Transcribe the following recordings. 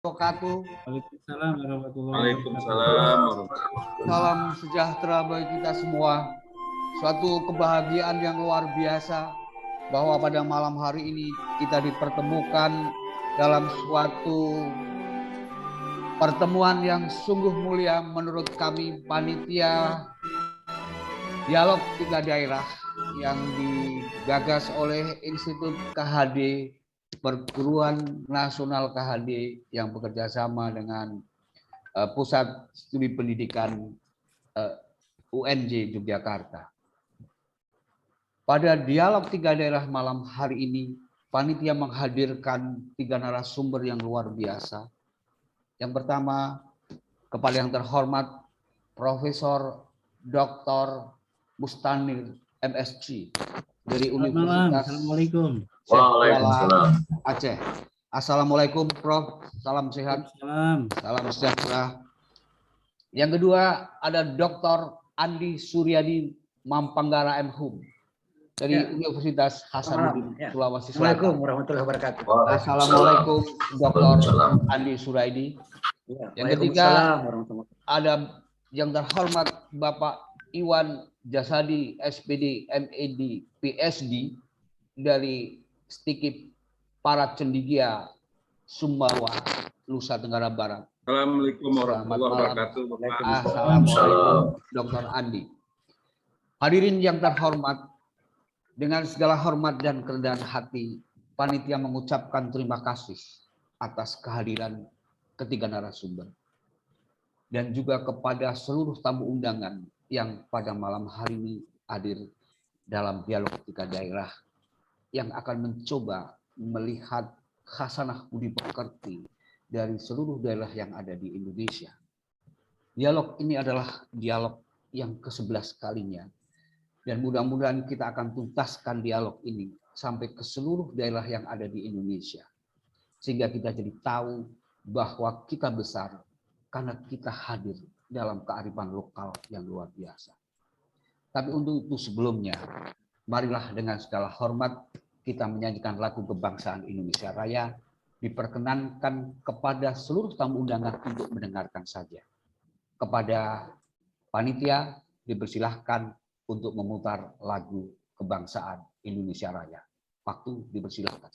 wabarakatuh. Waalaikumsalam warahmatullahi Waalaikumsalam. Salam sejahtera bagi kita semua. Suatu kebahagiaan yang luar biasa bahwa pada malam hari ini kita dipertemukan dalam suatu pertemuan yang sungguh mulia menurut kami panitia Dialog Tiga Daerah yang digagas oleh Institut KHD Perguruan Nasional KHD yang bekerja sama dengan Pusat Studi Pendidikan UNJ Yogyakarta. Pada dialog tiga daerah malam hari ini, panitia menghadirkan 3 narasumber yang luar biasa. Yang pertama, kepada yang terhormat Profesor Dr. Mustanir MSc dari Universitas Assalamualaikum. Waalaikumsalam. Aceh. Assalamualaikum Prof. Salam sehat. Salam sejahtera. Yang kedua ada Dr. Andi Suryadi Mampanggara MHum dari Universitas Hasanuddin Sulawesi Selatan. Assalamualaikum warahmatullahi wabarakatuh. Assalamualaikum Dr. Andi Suryadi. Yang ketiga ada yang terhormat Bapak Iwan Jasadi SPD MED PSD dari Stikip Parat Cendigia Sumbawa Nusa Tenggara Barat. Assalamualaikum warahmatullahi wabarakatuh. Assalamualaikum Dr. Andi. Hadirin yang terhormat, dengan segala hormat dan kerendahan hati, panitia mengucapkan terima kasih atas kehadiran ketiga narasumber dan juga kepada seluruh tamu undangan yang pada malam hari ini hadir dalam dialog tiga daerah yang akan mencoba melihat khasanah budi pekerti dari seluruh daerah yang ada di Indonesia. Dialog ini adalah dialog yang ke-11 kalinya. Dan mudah-mudahan kita akan tuntaskan dialog ini sampai ke seluruh daerah yang ada di Indonesia. Sehingga kita jadi tahu bahwa kita besar karena kita hadir dalam kearifan lokal yang luar biasa. Tapi untuk itu sebelumnya, marilah dengan segala hormat kita menyanyikan lagu kebangsaan Indonesia Raya, diperkenankan kepada seluruh tamu undangan untuk mendengarkan saja. Kepada panitia dipersilahkan untuk memutar lagu kebangsaan Indonesia Raya. Waktu dipersilahkan.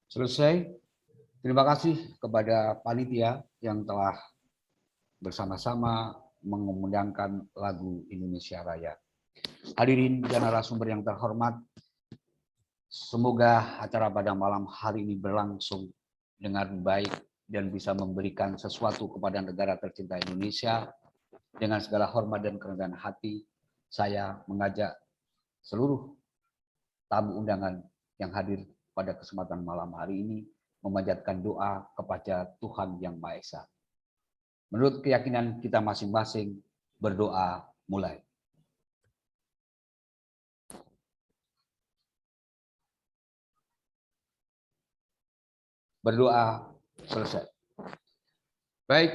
Selesai. Terima kasih kepada panitia yang telah bersama-sama mengumandangkan lagu Indonesia Raya. Hadirin dan narasumber yang terhormat, semoga acara pada malam hari ini berlangsung dengan baik dan bisa memberikan sesuatu kepada negara tercinta Indonesia. Dengan segala hormat dan kerendahan hati, saya mengajak seluruh tamu undangan yang hadir pada kesempatan malam hari ini memanjatkan doa kepada Tuhan Yang Maha Esa. Menurut keyakinan kita masing-masing, berdoa mulai. Berdoa selesai. Baik,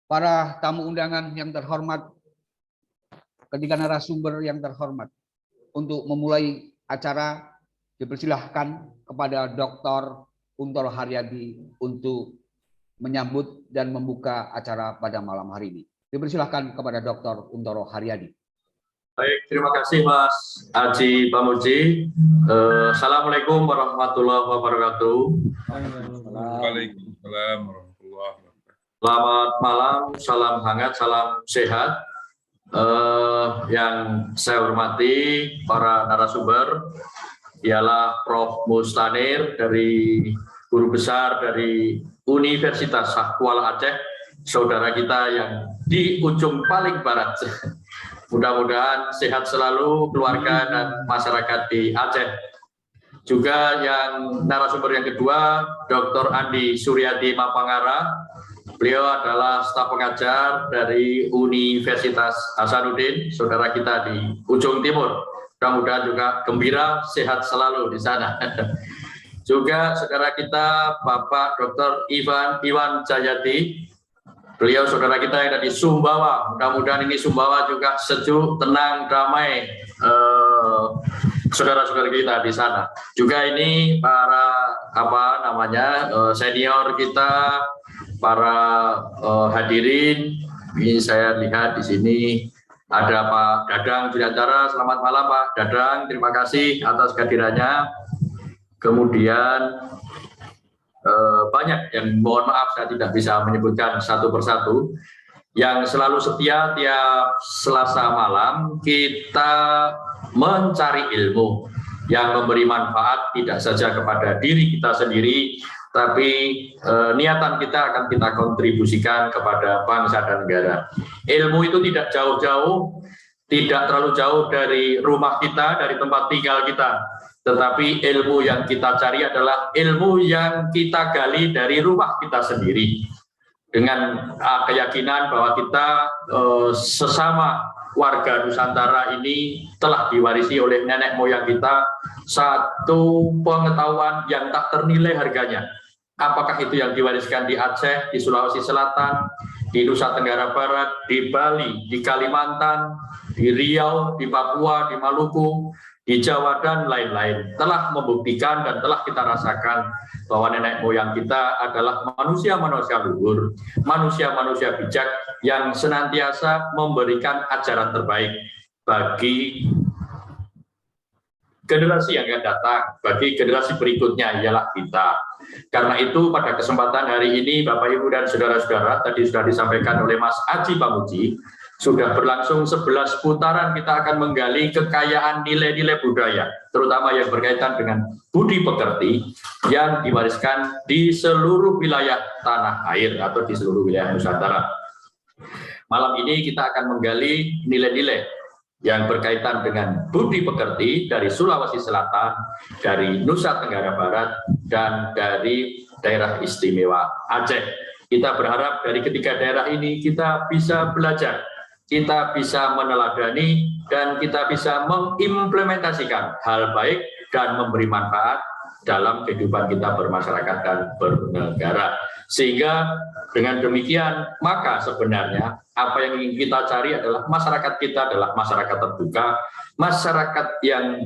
para tamu undangan yang terhormat, ketiga narasumber yang terhormat, untuk memulai acara dipersilahkan kepada Dr. Untoro Haryadi untuk menyambut dan membuka acara pada malam hari ini. Dipersilahkan kepada Dr. Untoro Haryadi. Baik, terima kasih Mas Haji Pamuji. Assalamualaikum warahmatullahi wabarakatuh. Waalaikumsalam warahmatullahi wabarakatuh. Selamat malam, salam hangat, salam sehat. Yang saya hormati para narasumber ialah Prof. Mustanir dari Guru Besar dari Universitas Kuala Aceh, saudara kita yang di ujung paling barat. Mudah-mudahan sehat selalu keluarga dan masyarakat di Aceh. Juga yang narasumber yang kedua, Dr. Andi Suryadi Mapangara. Beliau adalah staf pengajar dari Universitas Hasanuddin, saudara kita di ujung timur. Mudah-mudahan juga gembira, sehat selalu di sana. Juga saudara kita Bapak Dr. Iwan Jayati. Beliau saudara kita yang ada di Sumbawa. Mudah-mudahan ini Sumbawa juga sejuk, tenang, damai. Saudara-saudara kita di sana. Juga ini para senior kita, para hadirin. Ini saya lihat di sini ada Pak Dadang Juliantara. Selamat malam Pak Dadang. Terima kasih atas kehadirannya. Kemudian banyak yang mohon maaf saya tidak bisa menyebutkan satu persatu, yang selalu setia tiap Selasa malam kita mencari ilmu yang memberi manfaat tidak saja kepada diri kita sendiri, tapi niatan kita akan kita kontribusikan kepada bangsa dan negara. Ilmu itu tidak jauh-jauh, tidak terlalu jauh dari rumah kita, dari tempat tinggal kita. Tetapi ilmu yang kita cari adalah ilmu yang kita gali dari rumah kita sendiri. Dengan keyakinan bahwa kita sesama warga Nusantara ini telah diwarisi oleh nenek moyang kita satu pengetahuan yang tak ternilai harganya. Apakah itu yang diwariskan di Aceh, di Sulawesi Selatan, di Nusa Tenggara Barat, di Bali, di Kalimantan, di Riau, di Papua, di Maluku, di Jawa dan lain-lain, telah membuktikan dan telah kita rasakan bahwa nenek moyang kita adalah manusia-manusia luhur, manusia-manusia bijak yang senantiasa memberikan ajaran terbaik bagi generasi yang akan datang, bagi generasi berikutnya ialah kita. Karena itu pada kesempatan hari ini Bapak Ibu dan saudara-saudara, tadi sudah disampaikan oleh Mas Haji Pamuji, sudah berlangsung 11 putaran kita akan menggali kekayaan nilai-nilai budaya, terutama yang berkaitan dengan budi pekerti yang diwariskan di seluruh wilayah tanah air atau di seluruh wilayah Nusantara. Malam ini kita akan menggali nilai-nilai yang berkaitan dengan budi pekerti dari Sulawesi Selatan, dari Nusa Tenggara Barat, dan dari daerah istimewa Aceh. Kita berharap dari ketiga daerah ini kita bisa belajar, kita bisa meneladani, dan kita bisa mengimplementasikan hal baik dan memberi manfaat dalam kehidupan kita bermasyarakat dan bernegara. Sehingga dengan demikian, maka sebenarnya apa yang ingin kita cari adalah masyarakat kita adalah masyarakat terbuka, masyarakat yang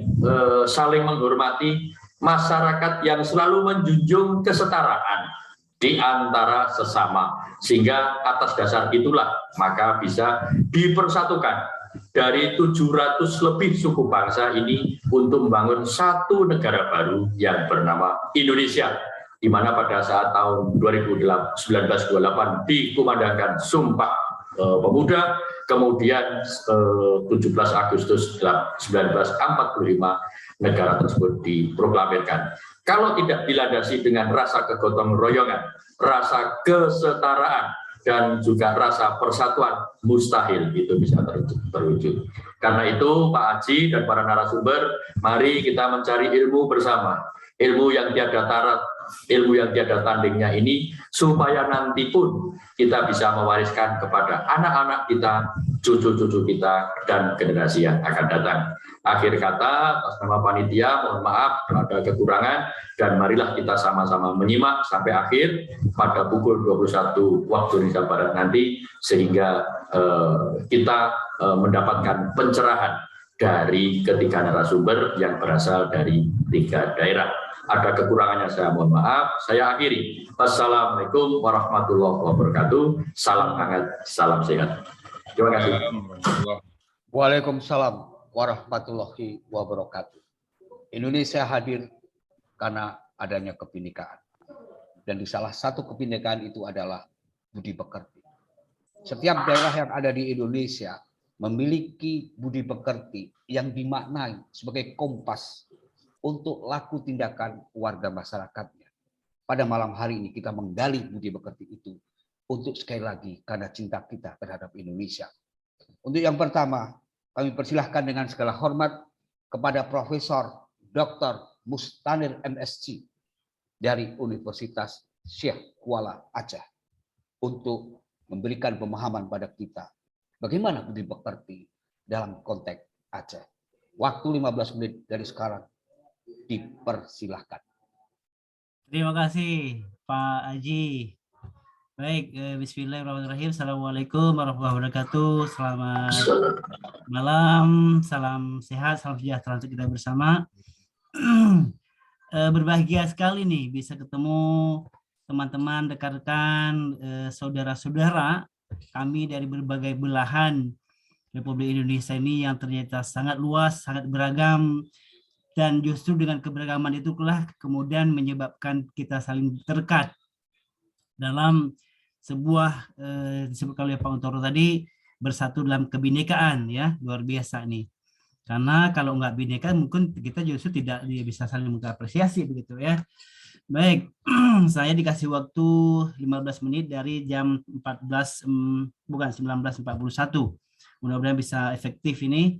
saling menghormati, masyarakat yang selalu menjunjung kesetaraan di antara sesama. Sehingga atas dasar itulah maka bisa dipersatukan dari 700 lebih suku bangsa ini untuk membangun satu negara baru yang bernama Indonesia, di mana pada saat tahun 1928 dikumandangkan Sumpah Pemuda, kemudian 17 Agustus 1945 negara tersebut diproklamirkan. Kalau tidak dilandasi dengan rasa kegotong royongan, rasa kesetaraan, dan juga rasa persatuan, mustahil itu bisa terwujud. Karena itu Pak Haji dan para narasumber, mari kita mencari ilmu bersama. Ilmu yang tiada tarat, ilmu yang tiada tandingnya ini, supaya nanti pun kita bisa mewariskan kepada anak-anak kita, cucu-cucu kita, dan generasi yang akan datang. Akhir kata, atas nama panitia, mohon maaf kalau ada kekurangan, dan marilah kita sama-sama menyimak sampai akhir pada pukul 21 waktu Indonesia Barat nanti, sehingga kita mendapatkan pencerahan dari ketiga narasumber yang berasal dari 3 daerah. Ada kekurangannya, saya mohon maaf. Saya akhiri. Wassalamualaikum warahmatullahi wabarakatuh. Salam hangat, salam sehat. Terima kasih. Waalaikumsalam warahmatullahi wabarakatuh. Indonesia hadir karena adanya kebinekaan. Dan di salah satu kebinekaan itu adalah budi pekerti. Setiap daerah yang ada di Indonesia memiliki budi pekerti yang dimaknai sebagai kompas untuk laku tindakan warga masyarakatnya. Pada malam hari ini kita menggali budi pekerti itu untuk sekali lagi karena cinta kita terhadap Indonesia. Untuk yang pertama, kami persilahkan dengan segala hormat kepada Profesor Dr. Mustanir MSc dari Universitas Syekh Kuala Aceh untuk memberikan pemahaman pada kita bagaimana budi pekerti dalam konteks Aceh. Waktu 15 menit dari sekarang dipersilahkan. Terima kasih Pak Haji. Baik, bismillahirrahmanirrahim. Assalamualaikum warahmatullahi wabarakatuh. Selamat malam, salam sehat, salam sejahtera untuk kita bersama. Berbahagia sekali nih bisa ketemu teman-teman, rekan-rekan, saudara-saudara kami dari berbagai belahan Republik Indonesia ini yang ternyata sangat luas, sangat beragam. Dan justru dengan keberagaman itulah kemudian menyebabkan kita saling terdekat dalam sebuah disebutkan oleh Pak Untoro tadi, bersatu dalam kebinekaan, ya, luar biasa nih. Karena kalau nggak bineka mungkin kita justru tidak bisa saling mengapresiasi begitu ya. Baik, saya dikasih waktu 15 menit dari jam 19.41. Mudah-mudahan bisa efektif ini.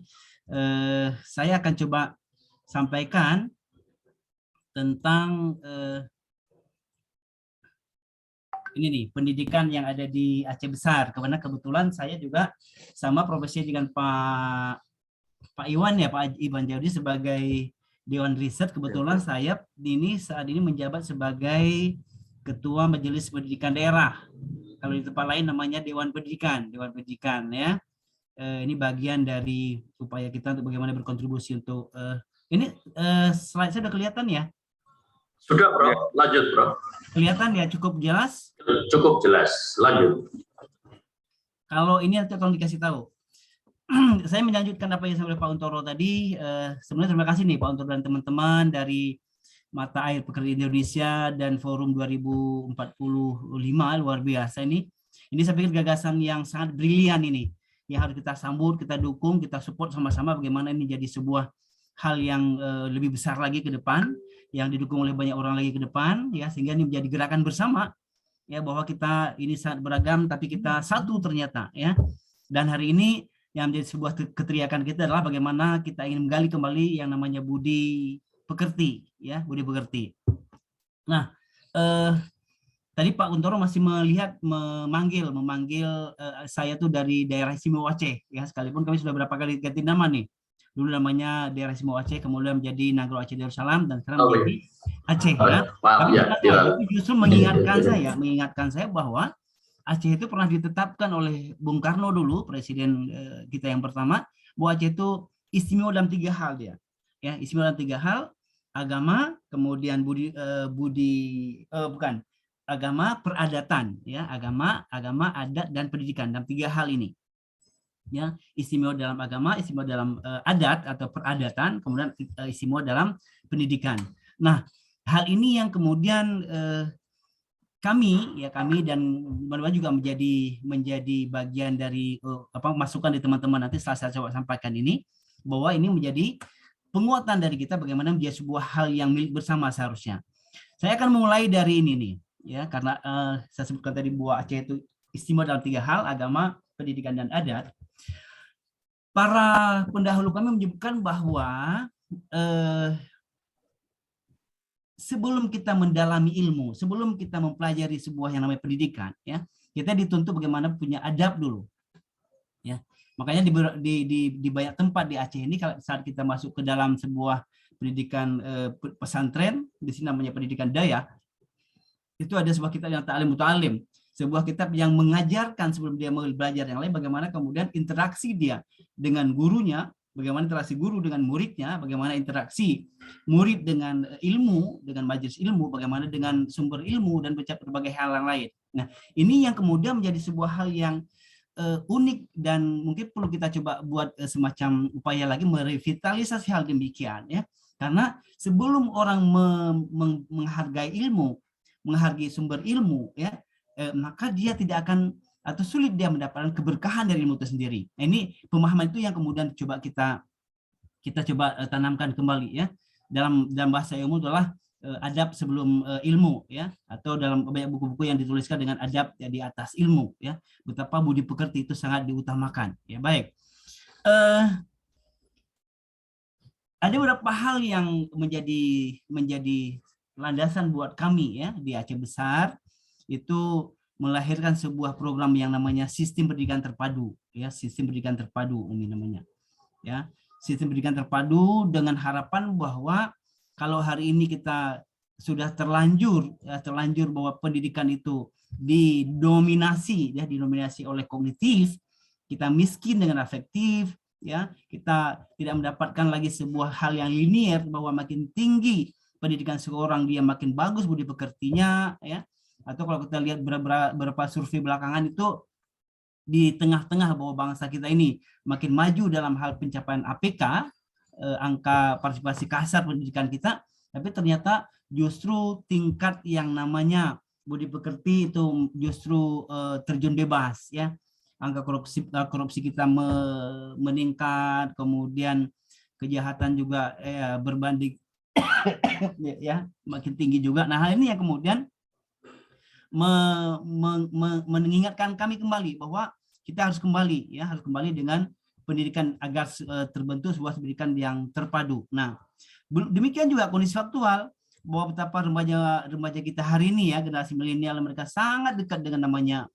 Saya akan coba sampaikan tentang ini nih, pendidikan yang ada di Aceh Besar. Karena kebetulan saya juga sama profesi dengan Pak Iwan ya, Pak Iwan Jaudi sebagai Dewan Riset. Kebetulan saya saat ini menjabat sebagai Ketua Majelis Pendidikan Daerah. Kalau di tempat lain namanya Dewan Pendidikan ya. Ini bagian dari upaya kita untuk bagaimana berkontribusi untuk ini slide saya sudah kelihatan ya? Sudah, Bro. Lanjut, Bro. Kelihatan ya, cukup jelas? Cukup jelas. Lanjut. Kalau ini tolong dikasih tahu. Saya melanjutkan apa yang disampaikan Pak Untoro tadi. Sebenarnya terima kasih nih Pak Untoro dan teman-teman dari Mata Air Pekerja Indonesia dan Forum 2045, luar biasa ini. Ini saya pikir gagasan yang sangat brilian ini, yang harus kita sambut, kita dukung, kita support sama-sama bagaimana ini jadi sebuah hal yang lebih besar lagi ke depan, yang didukung oleh banyak orang lagi ke depan, ya, sehingga ini menjadi gerakan bersama, ya, bahwa kita ini sangat beragam tapi kita satu ternyata, ya. Dan hari ini yang menjadi sebuah keteriakan kita adalah bagaimana kita ingin menggali kembali yang namanya budi pekerti, ya, budi pekerti. Nah, tadi Pak Untoro masih memanggil saya tuh dari daerah istimewa Aceh, ya, sekalipun kami sudah berapa kali ganti nama nih. Dulu namanya daerah istimewa Aceh, kemudian menjadi Nagro Aceh Darussalam, dan sekarang menjadi Aceh, ya. Tapi justru mengingatkan saya bahwa Aceh itu pernah ditetapkan oleh Bung Karno dulu, presiden kita yang pertama, bahwa Aceh itu istimewa dalam 3 hal dia. Ya, istimewa dalam 3 hal, agama, kemudian agama, peradatan, ya, agama, adat, dan pendidikan, dalam 3 hal ini. Ya, istimewa dalam agama, istimewa dalam adat atau peradatan, kemudian istimewa dalam pendidikan. Nah, hal ini yang kemudian kami dan teman-teman juga menjadi bagian dari masukan dari teman-teman nanti setelah saya coba sampaikan ini, bahwa ini menjadi penguatan dari kita bagaimana menjadi sebuah hal yang milik bersama seharusnya. Saya akan mulai dari ini nih, ya, karena saya sebutkan tadi bahwa Aceh itu istimewa dalam 3 hal, agama, pendidikan, dan adat. para pendahulu kami menyebutkan bahwa sebelum kita mendalami ilmu, sebelum kita mempelajari sebuah yang namanya pendidikan, ya, kita dituntut bagaimana punya adab dulu. Ya, makanya di banyak tempat di Aceh ini, kalau saat kita masuk ke dalam sebuah pendidikan pesantren, di sini namanya pendidikan daya, itu ada sebuah kitab yang Ta'lim Muta'alim, sebuah kitab yang mengajarkan sebelum dia belajar yang lain, bagaimana kemudian interaksi dia dengan gurunya, bagaimana interaksi guru dengan muridnya, bagaimana interaksi murid dengan ilmu, dengan majelis ilmu, bagaimana dengan sumber ilmu, dan berbagai hal yang lain. Nah, ini yang kemudian menjadi sebuah hal yang unik, dan mungkin perlu kita coba buat semacam upaya lagi merevitalisasi hal demikian, ya. Karena sebelum orang menghargai ilmu, menghargai sumber ilmu, ya, maka dia tidak akan, atau sulit dia mendapatkan keberkahan dari ilmu itu sendiri. Nah, ini pemahaman itu yang kemudian coba kita coba tanamkan kembali, ya. Dalam bahasa ilmu adalah adab sebelum ilmu, ya, atau dalam banyak buku-buku yang dituliskan dengan adab ya, di atas ilmu, ya. Betapa budi pekerti itu sangat diutamakan, ya. Baik. Ada beberapa hal yang menjadi landasan buat kami, ya, di Aceh Besar, itu melahirkan sebuah program yang namanya sistem pendidikan terpadu, ya, sistem pendidikan terpadu ini namanya, ya, sistem pendidikan terpadu, dengan harapan bahwa kalau hari ini kita sudah terlanjur bahwa pendidikan itu didominasi oleh kognitif, kita miskin dengan afektif, ya, kita tidak mendapatkan lagi sebuah hal yang linier, bahwa makin tinggi pendidikan seorang dia makin bagus budi pekertinya, ya. Atau kalau kita lihat beberapa survei belakangan itu di tengah-tengah bahwa bangsa kita ini makin maju dalam hal pencapaian APK, angka partisipasi kasar pendidikan kita, tapi ternyata justru tingkat yang namanya budi pekerti itu justru terjun bebas, ya. Angka korupsi kita meningkat, kemudian kejahatan juga berbanding ya makin tinggi juga. Nah, hal ini yang kemudian mengingatkan kami kembali bahwa kita harus kembali, ya, harus kembali dengan pendidikan agar terbentuk sebuah pendidikan yang terpadu. Nah, demikian juga kondisi faktual bahwa betapa remaja kita hari ini, ya, generasi milenial, mereka sangat dekat dengan namanya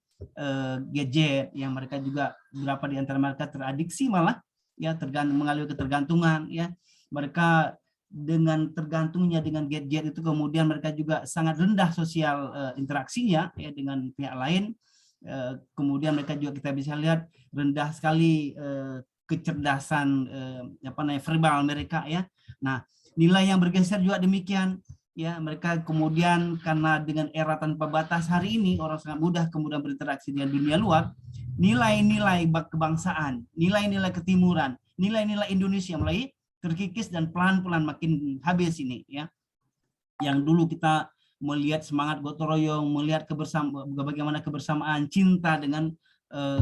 gadget, yang mereka juga beberapa di antara mereka teradiksi malah, ya, mengalami ketergantungan, ya. Mereka dengan tergantungnya dengan gadget itu kemudian mereka juga sangat rendah sosial interaksinya, ya, dengan pihak lain. Kemudian mereka juga kita bisa lihat rendah sekali kecerdasan verbal mereka, ya. Nah, nilai yang bergeser juga demikian, ya. Mereka kemudian karena dengan era tanpa batas hari ini orang sangat mudah kemudian berinteraksi dengan dunia luar, nilai-nilai kebangsaan, nilai-nilai ketimuran, nilai-nilai Indonesia mulai terkikis dan pelan-pelan makin habis ini, ya. Yang dulu kita melihat semangat gotong royong, melihat bagaimana kebersamaan, cinta dengan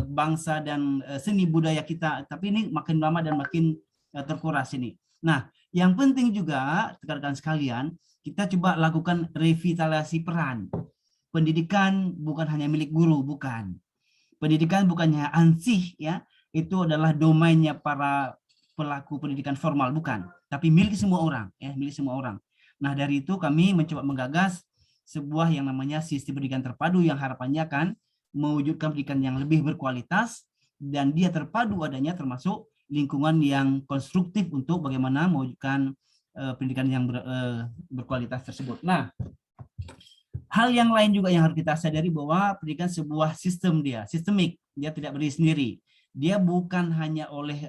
bangsa dan seni budaya kita, tapi ini makin lama dan makin terkuras ini. Nah, yang penting juga rekan-rekan sekalian, kita coba lakukan revitalisasi peran. Pendidikan bukan hanya milik guru, bukan. Pendidikan bukannya ansih, ya, itu adalah domainnya para pelaku pendidikan formal, bukan, tapi milik semua orang, ya, milik semua orang. Nah, dari itu kami mencoba menggagas sebuah yang namanya sistem pendidikan terpadu yang harapannya akan mewujudkan pendidikan yang lebih berkualitas, dan dia terpadu adanya termasuk lingkungan yang konstruktif untuk bagaimana mewujudkan pendidikan yang berkualitas tersebut. Nah, hal yang lain juga yang harus kita sadari bahwa pendidikan sebuah sistem, dia sistemik, dia tidak berdiri sendiri. Dia bukan hanya oleh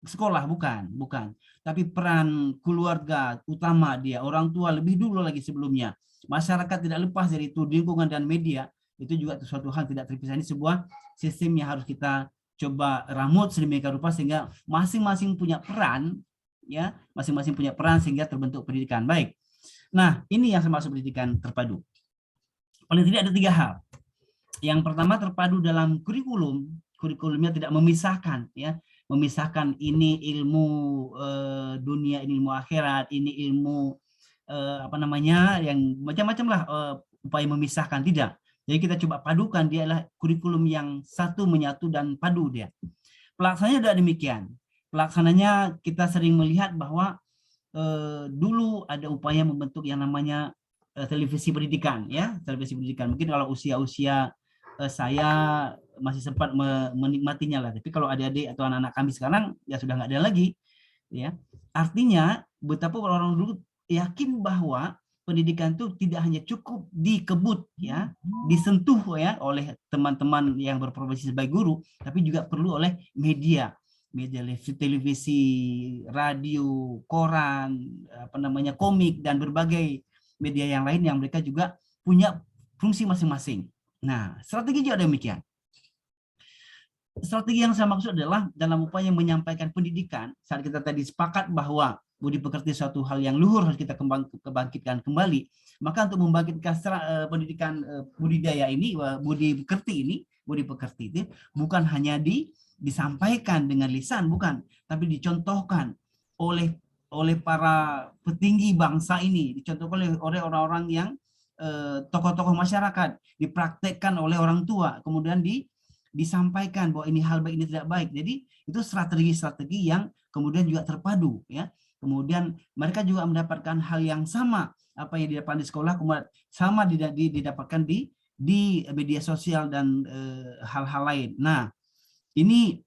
sekolah, bukan, tapi peran keluarga utama dia, orang tua lebih dulu lagi sebelumnya. Masyarakat tidak lepas dari itu, lingkungan dan media itu juga suatu hal tidak terpisah. Ini sebuah sistem yang harus kita coba ramut sedemikian rupa sehingga masing-masing punya peran, ya, masing-masing punya peran sehingga terbentuk pendidikan baik. Nah, ini yang termasuk pendidikan terpadu. Paling tidak ada 3 hal. Yang pertama, terpadu dalam kurikulumnya tidak memisahkan, ya, memisahkan ini ilmu dunia, ini ilmu akhirat, ini ilmu yang macam-macam lah, upaya memisahkan, tidak. Jadi kita coba padukan, dia adalah kurikulum yang satu menyatu dan padu dia. pelaksananya sudah demikian. Pelaksananya kita sering melihat bahwa dulu ada upaya membentuk yang namanya televisi pendidikan, ya, televisi pendidikan. Mungkin kalau usia-usia saya masih sempat menikmatinya lah. Tapi kalau adik-adik atau anak-anak kami sekarang ya sudah nggak ada lagi, ya. Artinya betapa orang dulu yakin bahwa pendidikan itu tidak hanya cukup dikebut, ya, disentuh ya oleh teman-teman yang berprofesi sebagai guru, tapi juga perlu oleh media televisi, radio, koran, komik, dan berbagai media yang lain yang mereka juga punya fungsi masing-masing. Nah, strategi juga demikian. Strategi yang saya maksud adalah dalam upaya menyampaikan pendidikan, saat kita tadi sepakat bahwa budi pekerti suatu hal yang luhur harus kita kebangkitkan kembali, maka untuk membangkitkan pendidikan budidaya ini, budi pekerti itu bukan hanya disampaikan dengan lisan, bukan, tapi dicontohkan oleh para petinggi bangsa ini, dicontohkan oleh orang-orang yang tokoh-tokoh masyarakat, dipraktekkan oleh orang tua, kemudian disampaikan bahwa ini hal baik, ini tidak baik. Jadi itu strategi-strategi yang kemudian juga terpadu, ya. Kemudian mereka juga mendapatkan hal yang sama, apa yang didapatkan di sekolah, kemudian sama didapatkan di media sosial dan hal-hal lain. Nah, ini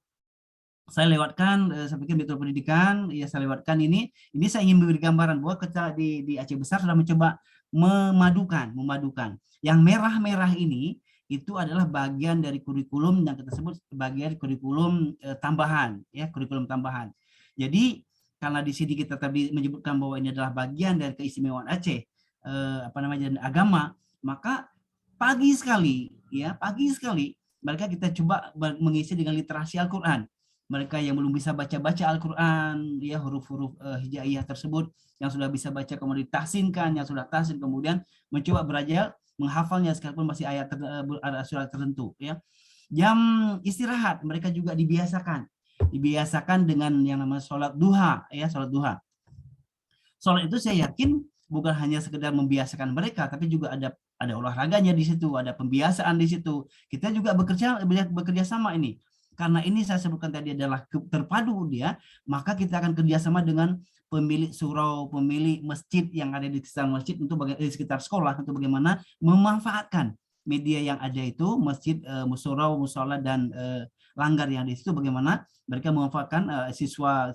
saya lewatkan, saya pikir metode pendidikan, ya saya lewatkan ini saya ingin memberi gambaran bahwa kita di Aceh Besar sudah mencoba memadukan. Yang merah-merah ini itu adalah bagian dari kurikulum yang kita sebut bagian kurikulum tambahan, ya, kurikulum tambahan. Jadi karena di sini kita tadi menyebutkan bahwa ini adalah bagian dari keistimewaan Aceh, dan agama, maka pagi sekali mereka kita coba mengisi dengan literasi Al-Quran. Mereka yang belum bisa baca Al-Quran, ya, huruf-huruf hijaiyah tersebut, yang sudah bisa baca kemudian ditahsinkan, yang sudah tahsin kemudian mencoba belajar menghafalnya sekalipun masih ada surat tertentu, ya. Jam istirahat mereka juga dibiasakan dengan yang namanya sholat duha, ya, sholat duha. Sholat itu saya yakin bukan hanya sekedar membiasakan mereka, tapi juga ada olahraganya di situ, ada pembiasaan di situ. Kita juga bekerja sama ini. Karena ini saya sebutkan tadi adalah terpadu dia, maka kita akan kerjasama dengan pemilik surau, pemilik masjid yang ada di sekitar masjid, di sekitar sekolah, untuk bagaimana memanfaatkan media yang ada itu, masjid, surau, musola, dan langgar yang di situ, bagaimana mereka memanfaatkan siswa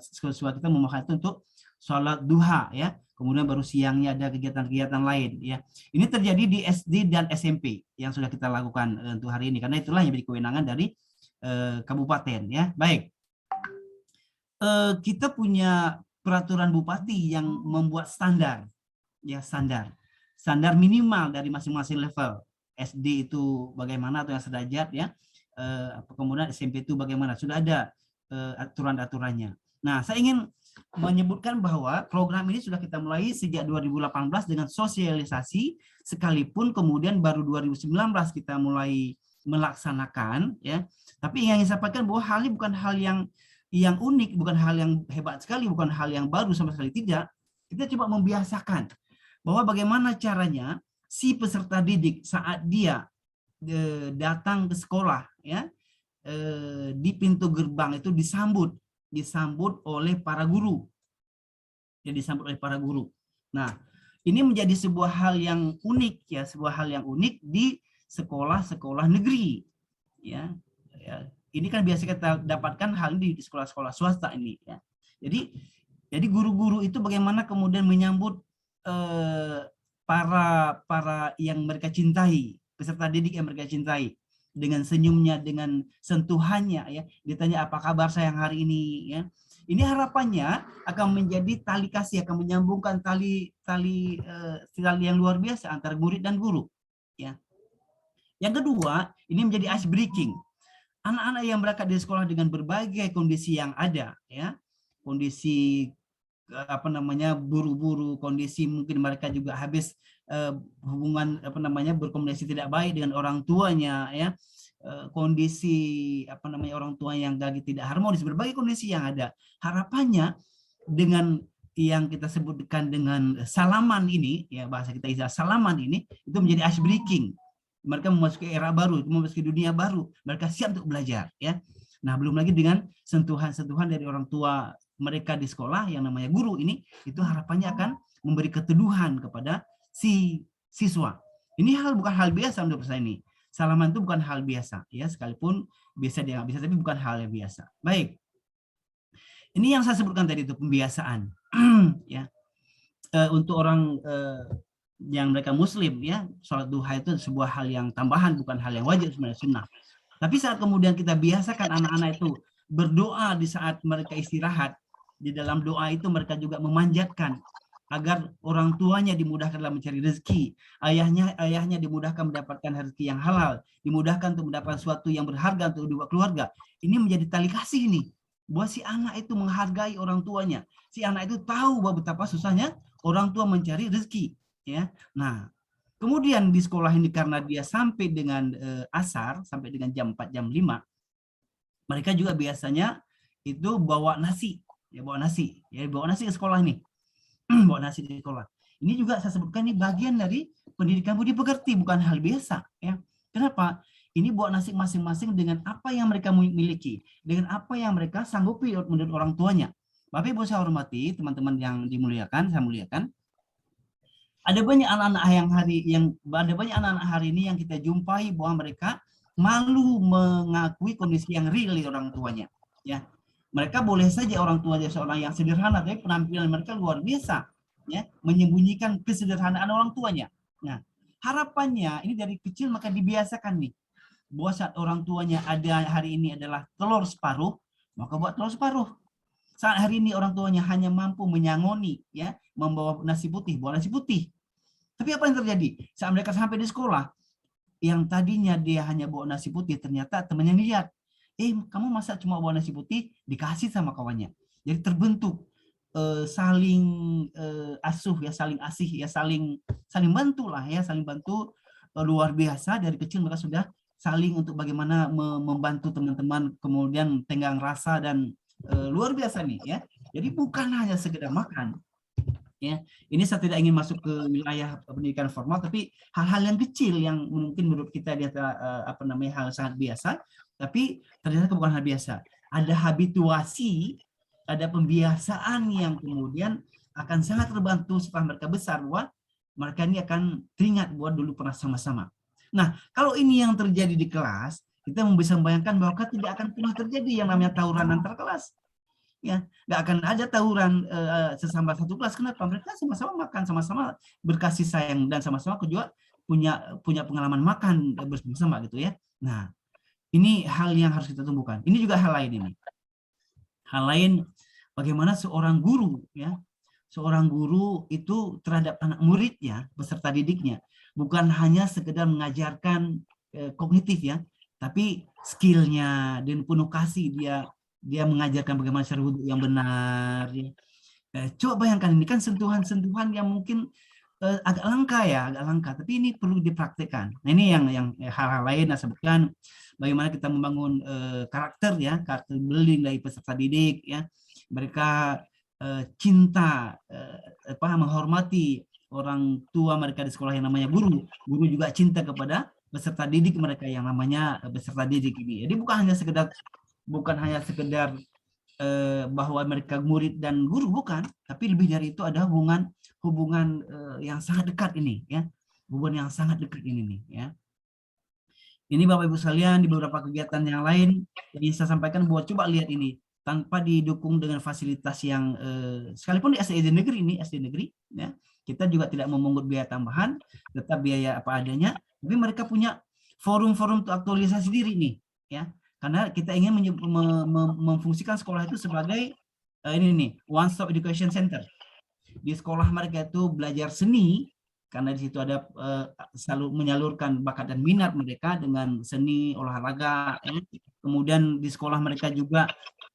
kita memanfaatkan untuk sholat duha, ya. Kemudian baru siangnya ada kegiatan-kegiatan lain, ya. Ini terjadi di SD dan SMP yang sudah kita lakukan untuk hari ini, karena itulah yang menjadi kewenangan dari kabupaten, ya. Baik, kita punya peraturan bupati yang membuat standar, ya, standar minimal dari masing-masing level. SD itu bagaimana atau yang sederajat, ya. Kemudian SMP itu bagaimana, sudah ada aturan-aturannya. Nah, saya ingin menyebutkan bahwa program ini sudah kita mulai sejak 2018 dengan sosialisasi, sekalipun kemudian baru 2019 kita mulai melaksanakan, ya. Tapi yang saya sampaikan bahwa hal ini bukan hal yang unik, bukan hal yang hebat sekali, bukan hal yang baru sama sekali, tidak. Kita coba membiasakan bahwa bagaimana caranya si peserta didik saat dia datang ke sekolah, ya, di pintu gerbang itu disambut oleh para guru, ya, disambut oleh para guru. Nah, ini menjadi sebuah hal yang unik, ya, sebuah hal yang unik di sekolah-sekolah negeri, ya. Ini kan biasa kita dapatkan hal ini di sekolah-sekolah swasta ini, ya. Jadi guru-guru itu bagaimana kemudian menyambut para yang mereka cintai, peserta didik yang mereka cintai, dengan senyumnya, dengan sentuhannya, ya. Ditanya apa kabar sayang hari ini, ya. Ini harapannya akan menjadi tali kasih, akan menyambungkan tali yang luar biasa antara murid dan guru, ya. Yang kedua, ini menjadi ice breaking. Anak-anak yang berangkat di sekolah dengan berbagai kondisi yang ada, ya, kondisi buru-buru, kondisi mungkin mereka juga habis hubungan berkomunikasi tidak baik dengan orang tuanya, ya, kondisi orang tua yang lagi tidak harmonis, berbagai kondisi yang ada. Harapannya dengan yang kita sebutkan dengan salaman ini, ya, bahasa kita istilah salaman ini, itu menjadi ice breaking. Mereka memasuki era baru, memasuki dunia baru, mereka siap untuk belajar, ya. Nah, belum lagi dengan sentuhan-sentuhan dari orang tua mereka di sekolah yang namanya guru ini, itu harapannya akan memberi keteduhan kepada si siswa. Ini bukan hal biasa menurut saya ini. Salaman itu bukan hal biasa, ya, sekalipun biasa dia nggak bisa, tapi bukan hal yang biasa. Baik, ini yang saya sebutkan tadi itu pembiasaan, ya. Untuk orang yang mereka Muslim, ya, sholat duha itu sebuah hal yang tambahan, bukan hal yang wajib sebenarnya, sunnah. Tapi saat kemudian kita biasakan anak-anak itu berdoa di saat mereka istirahat, di dalam doa itu mereka juga memanjatkan agar orang tuanya dimudahkan dalam mencari rezeki, ayahnya dimudahkan mendapatkan rezeki yang halal, dimudahkan untuk mendapatkan sesuatu yang berharga untuk dua keluarga. Ini menjadi tali kasih nih, bahwa si anak itu menghargai orang tuanya, si anak itu tahu bahwa betapa susahnya orang tua mencari rezeki, ya. Nah, kemudian di sekolah ini karena dia sampai dengan asar, sampai dengan jam 4, jam 5, mereka juga biasanya itu bawa nasi, ya, bawa nasi ke sekolah ini. Bawa nasi di sekolah. Ini juga saya sebutkan ini bagian dari pendidikan budi pekerti, bukan hal biasa, ya. Kenapa? Ini bawa nasi masing-masing dengan apa yang mereka miliki, dengan apa yang mereka sanggupi menurut orang tuanya. Bapak Ibu saya hormati, teman-teman yang dimuliakan, saya muliakan. Ada banyak anak-anak hari ini yang kita jumpai bahwa mereka malu mengakui kondisi yang real di orang tuanya, ya. Mereka boleh saja orang tuanya seorang yang sederhana, tapi penampilan mereka luar biasa, ya, menyembunyikan kesederhanaan orang tuanya. Nah, harapannya ini dari kecil maka dibiasakan nih, bahwa saat orang tuanya ada hari ini adalah telur separuh, maka buat telur separuh. Saat hari ini orang tuanya hanya mampu menyangoni, ya, membawa nasi putih, bawa nasi putih. Tapi apa yang terjadi? Saat mereka sampai di sekolah, yang tadinya dia hanya bawa nasi putih, ternyata temannya lihat, kamu masa cuma bawa nasi putih, dikasih sama kawannya. Jadi terbentuk saling asuh, ya, saling asih, ya, saling bantu lah, ya, saling bantu luar biasa. Dari kecil mereka sudah saling untuk bagaimana membantu teman-teman, kemudian tenggang rasa dan luar biasa nih, ya. Jadi bukan hanya sekedar makan, ya. Ini saya tidak ingin masuk ke wilayah pendidikan formal, tapi hal-hal yang kecil yang mungkin menurut kita dia hal sangat biasa, tapi ternyata bukan hal biasa. Ada habituasi, ada pembiasaan yang kemudian akan sangat terbantu setelah mereka besar, bahwa mereka ini akan teringat bahwa dulu pernah sama-sama. Nah, kalau ini yang terjadi di kelas, kita bisa membayangkan bahwa tidak akan pernah terjadi yang namanya tawuran antar kelas. Ya, nggak akan ada tawuran sesama satu kelas. Kenapa? Mereka sama-sama makan, sama-sama berkasih sayang, dan sama-sama juga punya pengalaman makan bersama gitu, ya. Nah, ini hal yang harus kita tumbuhkan. Ini juga hal lain ini. Hal lain, bagaimana seorang guru, ya, seorang guru itu terhadap anak muridnya, peserta didiknya, bukan hanya sekedar mengajarkan kognitif, ya, tapi skillnya dan penuh kasih, dia mengajarkan bagaimana cara wudhu yang benar, ya. Coba bayangkan, ini kan sentuhan-sentuhan yang mungkin agak langka, ya, agak langka, tapi ini perlu dipraktekkan. Nah, ini yang hal-hal lain saya sebutkan, bagaimana kita membangun karakter, ya, karakter building dari peserta didik, ya. Mereka cinta, menghormati orang tua mereka di sekolah yang namanya guru. Guru juga cinta kepada peserta didik mereka yang namanya peserta didik ini. Jadi bukan hanya sekedar bahwa mereka murid dan guru, bukan, tapi lebih dari itu ada hubungan yang sangat dekat ini, ya, hubungan yang sangat dekat ini nih, ya. Ini Bapak Ibu sekalian, di beberapa kegiatan yang lain yang saya sampaikan bahwa coba lihat ini, tanpa didukung dengan fasilitas yang sekalipun di SD negeri ini, SD negeri, ya, kita juga tidak memungut biaya tambahan, tetap biaya apa adanya, tapi mereka punya forum-forum untuk aktualisasi diri nih, ya. Karena kita ingin memfungsikan sekolah itu sebagai ini nih, one stop education center. Di sekolah mereka itu belajar seni, karena di situ ada selalu menyalurkan bakat dan minat mereka dengan seni, olahraga, ya. Kemudian di sekolah mereka juga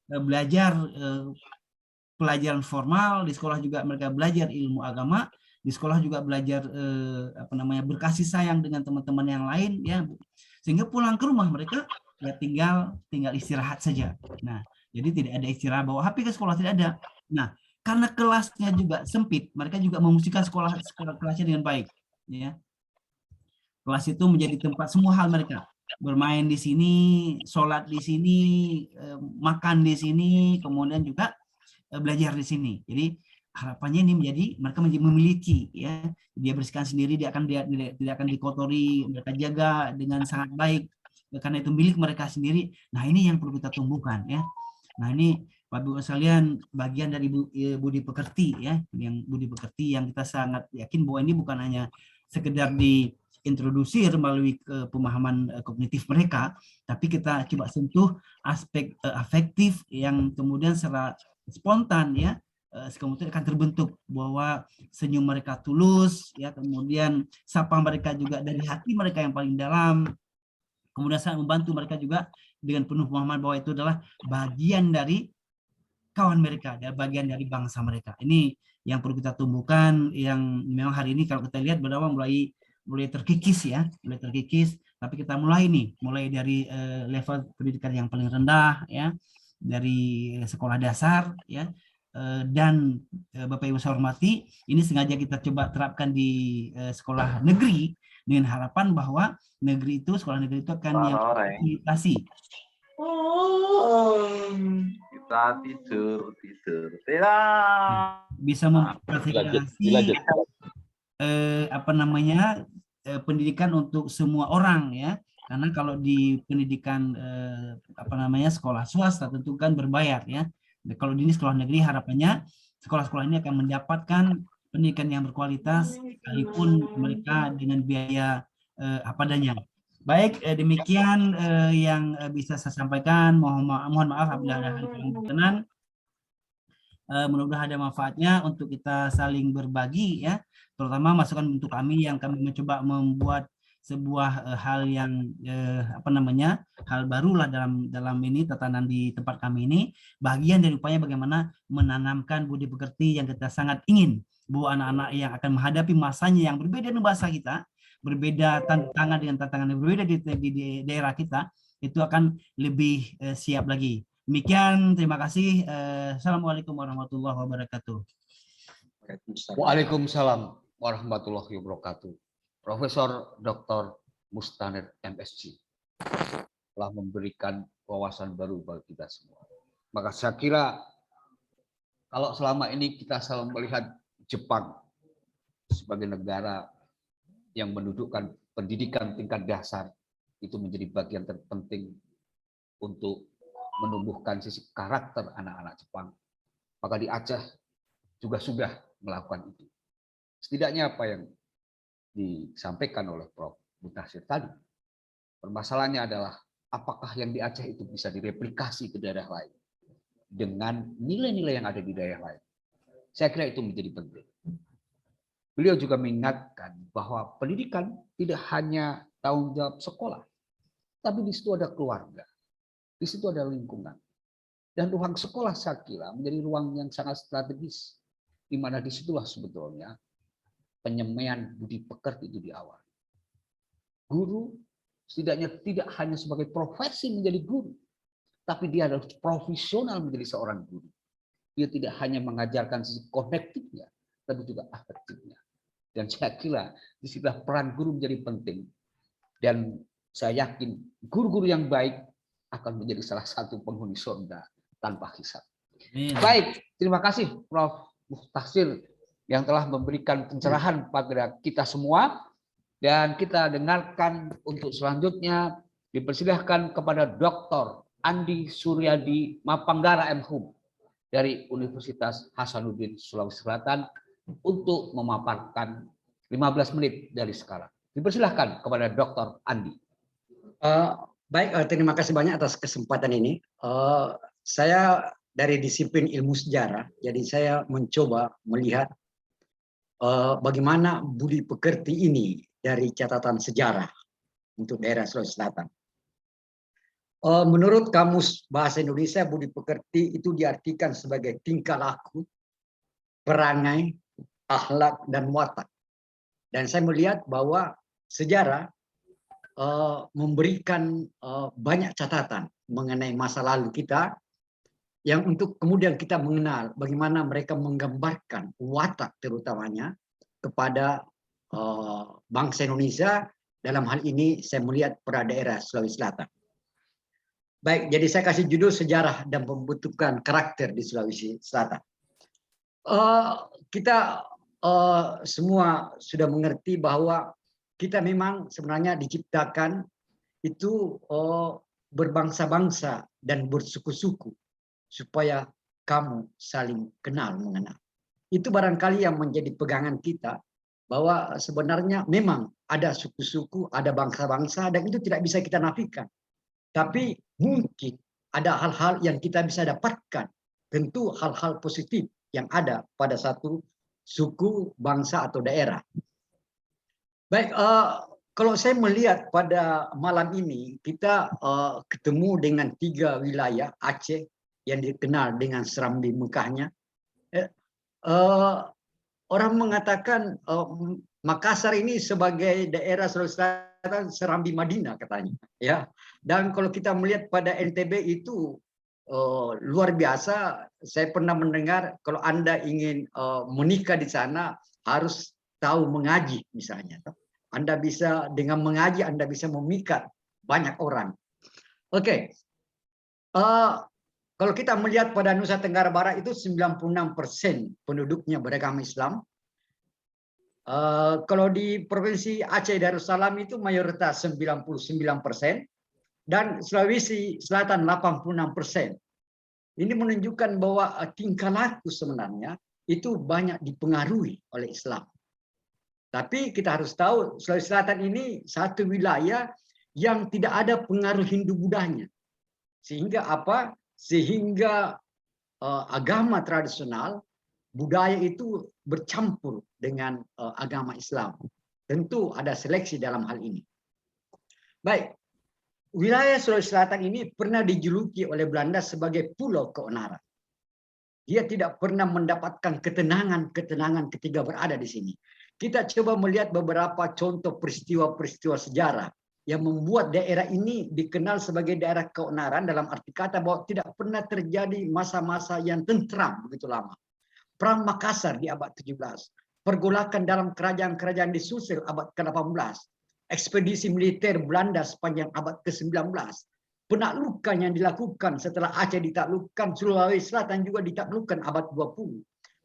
belajar pelajaran formal, di sekolah juga mereka belajar ilmu agama, di sekolah juga belajar berkasih sayang dengan teman-teman yang lain, ya. Sehingga pulang ke rumah mereka ya tinggal istirahat saja. Nah, jadi tidak ada istirahat bawa HP ke sekolah, tidak ada. Nah, karena kelasnya juga sempit, mereka juga memfungsikan kelasnya dengan baik, ya. Kelas itu menjadi tempat semua hal mereka. bermain di sini, sholat di sini, makan di sini, kemudian juga belajar di sini. Jadi harapannya ini mereka memiliki, ya, dia bersihkan sendiri, dia tidak akan dikotori, mereka jaga dengan sangat baik karena itu milik mereka sendiri. Nah, ini yang perlu kita tumbuhkan, ya. Nah, ini Bapak Ibu sekalian bagian dari budi pekerti, ya, yang budi pekerti yang kita sangat yakin bahwa ini bukan hanya sekedar diintrodusir melalui pemahaman kognitif mereka, tapi kita coba sentuh aspek afektif yang kemudian secara spontan, ya, kemudian akan terbentuk bahwa senyum mereka tulus, ya, kemudian sapa mereka juga dari hati mereka yang paling dalam, kemudian sangat membantu mereka juga dengan penuh pemahaman bahwa itu adalah bagian dari kawan mereka, bagian dari bangsa mereka. Ini yang perlu kita tumbuhkan, yang memang hari ini kalau kita lihat beberapa mulai terkikis, ya, mulai terkikis. Tapi kita mulai dari level pendidikan yang paling rendah, ya, dari sekolah dasar, ya, dan Bapak Ibu saya hormati, ini sengaja kita coba terapkan di sekolah negeri dengan harapan bahwa sekolah negeri itu akan yang fasilitasi. Kita tidur. Bisa memfasilitasi pendidikan untuk semua orang, ya. Karena kalau di pendidikan sekolah swasta tentu kan berbayar, ya. Kalau di sekolah negeri harapannya sekolah-sekolah ini akan mendapatkan pendidikan yang berkualitas sekalipun mereka dengan biaya apa adanya. Baik, demikian yang bisa saya sampaikan. Mohon maaf apabila ada hal yang berkenan. Mudah-mudahan ada manfaatnya untuk kita saling berbagi, ya, terutama masukan untuk kami yang kami mencoba membuat sebuah hal yang hal barulah dalam ini tatanan di tempat kami ini, bagian dari upaya bagaimana menanamkan budi pekerti yang kita sangat ingin bahwa anak-anak yang akan menghadapi masanya yang berbeda dengan bahasa kita, berbeda tantangan dengan tantangan yang berbeda di daerah kita, itu akan lebih siap lagi. Demikian, terima kasih. Assalamualaikum warahmatullahi wabarakatuh. Waalaikumsalam warahmatullahi wabarakatuh. Profesor Dr. Mustanir MSc telah memberikan wawasan baru bagi kita semua. Maka saya kira kalau selama ini kita selalu melihat Jepang sebagai negara yang mendudukkan pendidikan tingkat dasar itu menjadi bagian terpenting untuk menumbuhkan sisi karakter anak-anak Jepang, maka di Aceh juga sudah melakukan itu. Setidaknya apa yang disampaikan oleh Prof. Mutakhir tadi, permasalahannya adalah apakah yang di Aceh itu bisa direplikasi ke daerah lain dengan nilai-nilai yang ada di daerah lain. Saya kira itu menjadi penting. Beliau juga mengingatkan bahwa pendidikan tidak hanya tanggung jawab sekolah, tapi di situ ada keluarga. Di situ ada lingkungan. Dan ruang sekolah saya kira menjadi ruang yang sangat strategis, di mana disitulah sebetulnya penyemaian budi pekerti itu di awal. Guru setidaknya tidak hanya sebagai profesi menjadi guru, tapi dia harus profesional menjadi seorang guru. Dia tidak hanya mengajarkan sisi konektifnya, tapi juga afektifnya. Dan saya kira disitulah peran guru menjadi penting. Dan saya yakin guru-guru yang baik akan menjadi salah satu penghuni surga tanpa hisab. Baik, terima kasih Prof. Mutakhir yang telah memberikan pencerahan pada kita semua. Dan kita dengarkan untuk selanjutnya dipersilahkan kepada Dr. Andi Suryadi Mapanggara MHum dari Universitas Hasanuddin Sulawesi Selatan untuk memaparkan 15 menit dari sekarang. Dipersilahkan kepada Dr. Andi. Baik, terima kasih banyak atas kesempatan ini. Saya dari disiplin ilmu sejarah, jadi saya mencoba melihat bagaimana budi pekerti ini dari catatan sejarah untuk daerah Sulawesi Selatan. Menurut Kamus Bahasa Indonesia, budi pekerti itu diartikan sebagai tingkah laku, perangai, akhlak, dan watak. Dan saya melihat bahwa sejarah memberikan banyak catatan mengenai masa lalu kita yang untuk kemudian kita mengenal bagaimana mereka menggambarkan watak terutamanya kepada bangsa Indonesia Dalam hal ini saya melihat pada daerah Sulawesi Selatan. Baik, jadi saya kasih judul sejarah dan pembentukan karakter di Sulawesi Selatan. Kita semua sudah mengerti bahwa kita memang sebenarnya diciptakan itu berbangsa-bangsa dan bersuku-suku supaya kamu saling kenal mengenal. Itu barangkali yang menjadi pegangan kita bahwa sebenarnya memang ada suku-suku, ada bangsa-bangsa dan itu tidak bisa kita nafikan. Tapi mungkin ada hal-hal yang kita bisa dapatkan, tentu hal-hal positif yang ada pada satu suku, bangsa atau daerah. Baik, kalau saya melihat pada malam ini kita ketemu dengan 3 wilayah Aceh yang dikenal dengan Serambi Mekahnya. Orang mengatakan Makassar ini sebagai daerah Sulawesi Selatan Serambi Madinah katanya, ya. Dan kalau kita melihat pada NTB itu luar biasa. Saya pernah mendengar kalau Anda ingin menikah di sana harus tahu mengaji misalnya. Anda bisa dengan mengaji Anda bisa memikat banyak orang. Oke. Kalau kita melihat pada Nusa Tenggara Barat itu 96% penduduknya beragama Islam. Kalau di Provinsi Aceh Darussalam itu mayoritas 99% dan Sulawesi Selatan 86%. Ini menunjukkan bahwa tingkah laku sebenarnya itu banyak dipengaruhi oleh Islam. Tapi kita harus tahu Sulawesi Selatan ini satu wilayah yang tidak ada pengaruh Hindu Budanya. Sehingga apa? Sehingga agama tradisional, budaya itu bercampur dengan agama Islam. Tentu ada seleksi dalam hal ini. Baik, wilayah Sulawesi Selatan ini pernah dijuluki oleh Belanda sebagai Pulau Keonaran. Dia tidak pernah mendapatkan ketenangan ketika berada di sini. Kita coba melihat beberapa contoh peristiwa-peristiwa sejarah yang membuat daerah ini dikenal sebagai daerah keonaran dalam arti kata bahwa tidak pernah terjadi masa-masa yang tentram begitu lama. Perang Makassar di abad 17, pergolakan dalam kerajaan-kerajaan di Sulsel abad ke-18, ekspedisi militer Belanda sepanjang abad ke-19, penaklukan yang dilakukan setelah Aceh ditaklukkan, Sulawesi Selatan juga ditaklukkan abad 20,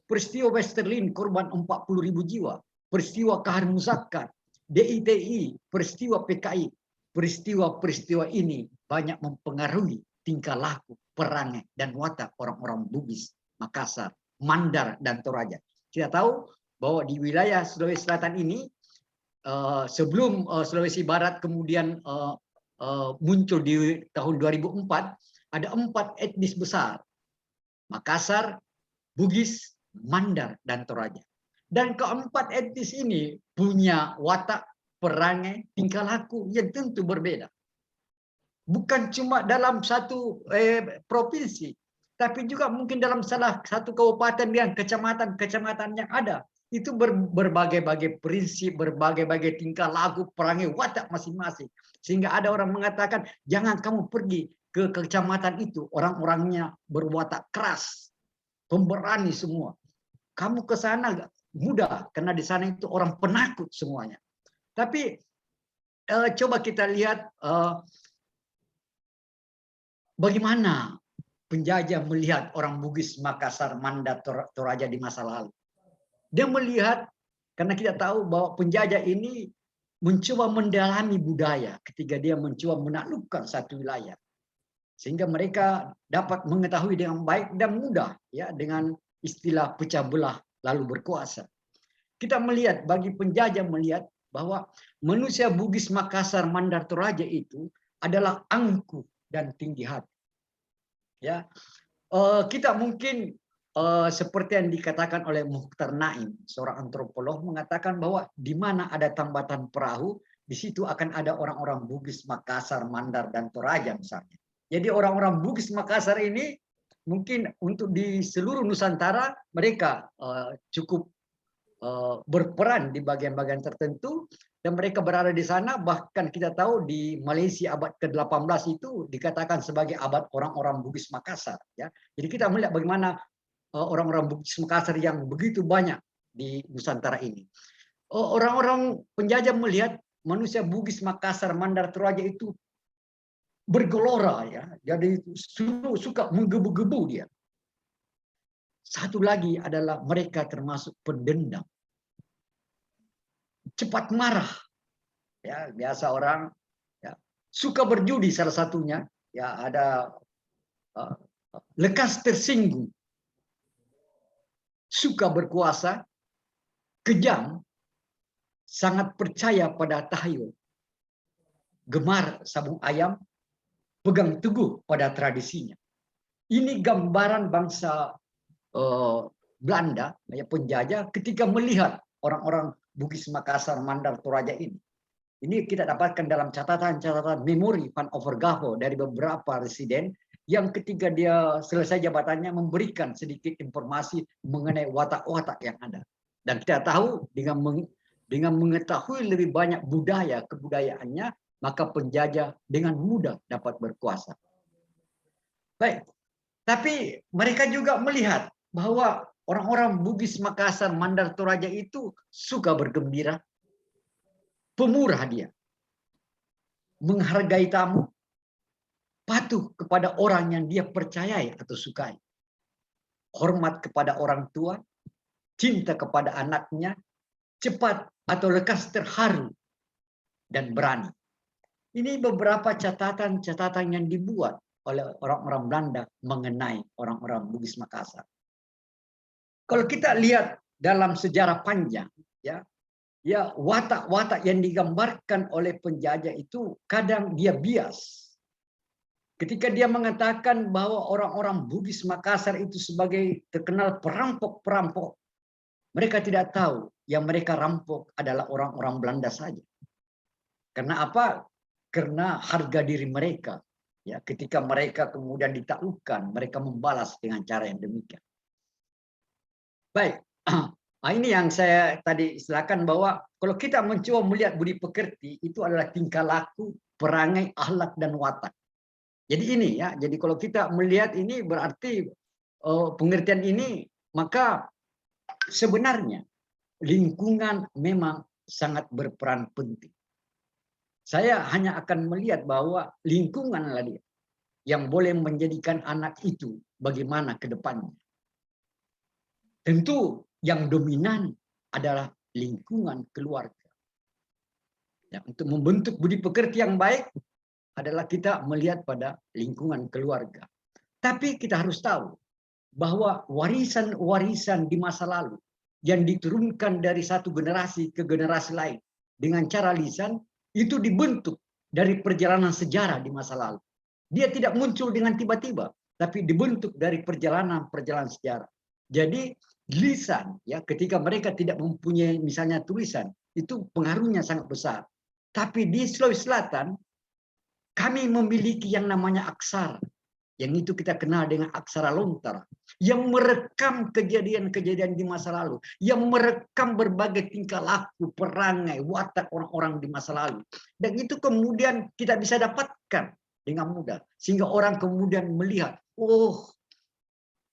peristiwa Westerlin korban 40.000 jiwa, peristiwa Kahar Muzakkar, DITI, peristiwa PKI, peristiwa-peristiwa ini banyak mempengaruhi tingkah laku, perangai, dan watak orang-orang Bugis, Makassar, Mandar, dan Toraja. Kita tahu bahwa di wilayah Sulawesi Selatan ini, sebelum Sulawesi Barat kemudian muncul di tahun 2004, ada 4 etnis besar, Makassar, Bugis, Mandar, dan Toraja. Dan keempat etnis ini punya watak, perangai, tingkah laku yang tentu berbeda. Bukan cuma dalam satu provinsi, tapi juga mungkin dalam salah satu kabupaten dan kecamatan-kecamatan yang ada. Itu berbagai-bagai prinsip, berbagai-bagai tingkah laku, perangai, watak masing-masing. Sehingga ada orang mengatakan, jangan kamu pergi ke kecamatan itu, orang-orangnya berwatak keras, pemberani semua. Kamu ke sana mudah, karena di sana itu orang penakut semuanya. Tapi coba kita lihat bagaimana penjajah melihat orang Bugis, Makassar, Mandar, Toraja di masa lalu. Dia melihat, karena kita tahu bahwa penjajah ini mencoba mendalami budaya ketika dia mencoba menaklukkan satu wilayah. Sehingga mereka dapat mengetahui dengan baik dan mudah, ya, dengan istilah pecah belah lalu berkuasa. Kita melihat, bagi penjajah melihat bahwa manusia Bugis, Makassar, Mandar, Toraja itu adalah angkuh dan tinggi hati. Ya, kita mungkin seperti yang dikatakan oleh Mukhtar Naim, seorang antropolog, mengatakan bahwa di mana ada tambatan perahu, di situ akan ada orang-orang Bugis, Makassar, Mandar, dan Toraja misalnya. Jadi orang-orang Bugis, Makassar ini mungkin untuk di seluruh Nusantara mereka cukup berperan di bagian-bagian tertentu dan mereka berada di sana. Bahkan kita tahu di Malaysia abad ke-18 itu dikatakan sebagai abad orang-orang Bugis Makassar, ya. Jadi kita melihat bagaimana orang-orang Bugis Makassar yang begitu banyak di Nusantara ini. Orang-orang penjajah melihat manusia Bugis Makassar Mandar Toraja itu bergelora ya, jadi suka menggebu-gebu dia. Satu lagi adalah mereka termasuk pendendam, cepat marah, ya biasa orang ya, suka berjudi salah satunya, ya ada lekas tersinggung, suka berkuasa, kejam, sangat percaya pada tahayul, gemar sabung ayam, pegang teguh pada tradisinya. Ini gambaran bangsa Belanda, ya, penjajah ketika melihat orang-orang Bugis Makassar Mandar Toraja ini. Ini kita dapatkan dalam catatan-catatan memori Van Overgave dari beberapa residen yang ketika dia selesai jabatannya memberikan sedikit informasi mengenai watak-watak yang ada. Dan kita tahu dengan mengetahui lebih banyak budaya kebudayaannya, maka penjajah dengan mudah dapat berkuasa. Baik, tapi mereka juga melihat bahwa orang-orang Bugis Makassar Mandar Toraja itu suka bergembira, pemurah dia, menghargai tamu, patuh kepada orang yang dia percayai atau sukai, hormat kepada orang tua, cinta kepada anaknya, cepat atau lekas terharu, dan berani. Ini beberapa catatan-catatan yang dibuat oleh orang-orang Belanda mengenai orang-orang Bugis Makassar. Kalau kita lihat dalam sejarah panjang, ya watak-watak yang digambarkan oleh penjajah itu kadang dia bias. Ketika dia mengatakan bahwa orang-orang Bugis Makassar itu sebagai terkenal perampok-perampok, mereka tidak tahu yang mereka rampok adalah orang-orang Belanda saja. Karena apa? Karena harga diri mereka. Ya, ketika mereka kemudian ditaklukkan, mereka membalas dengan cara yang demikian. Baik, ini yang saya tadi istilahkan bahwa kalau kita mencoba melihat budi pekerti itu adalah tingkah laku, perangai, akhlak, dan watak. Jadi ini ya, jadi kalau kita melihat ini berarti pengertian ini, maka sebenarnya lingkungan memang sangat berperan penting. Saya hanya akan melihat bahwa lingkunganlah dia yang boleh menjadikan anak itu bagaimana ke depannya. Tentu yang dominan adalah lingkungan keluarga. Ya, untuk membentuk budi pekerti yang baik adalah kita melihat pada lingkungan keluarga. Tapi kita harus tahu bahwa warisan-warisan di masa lalu yang diturunkan dari satu generasi ke generasi lain dengan cara lisan itu dibentuk dari perjalanan sejarah di masa lalu. Dia tidak muncul dengan tiba-tiba, tapi dibentuk dari perjalanan sejarah. Jadi lisan, ya, ketika mereka tidak mempunyai misalnya tulisan, itu pengaruhnya sangat besar. Tapi di Sulawesi Selatan kami memiliki yang namanya aksara, yang itu kita kenal dengan aksara lontar, yang merekam kejadian-kejadian di masa lalu, yang merekam berbagai tingkah laku, perangai, watak orang-orang di masa lalu. Dan itu kemudian kita bisa dapatkan dengan mudah, sehingga orang kemudian melihat, oh,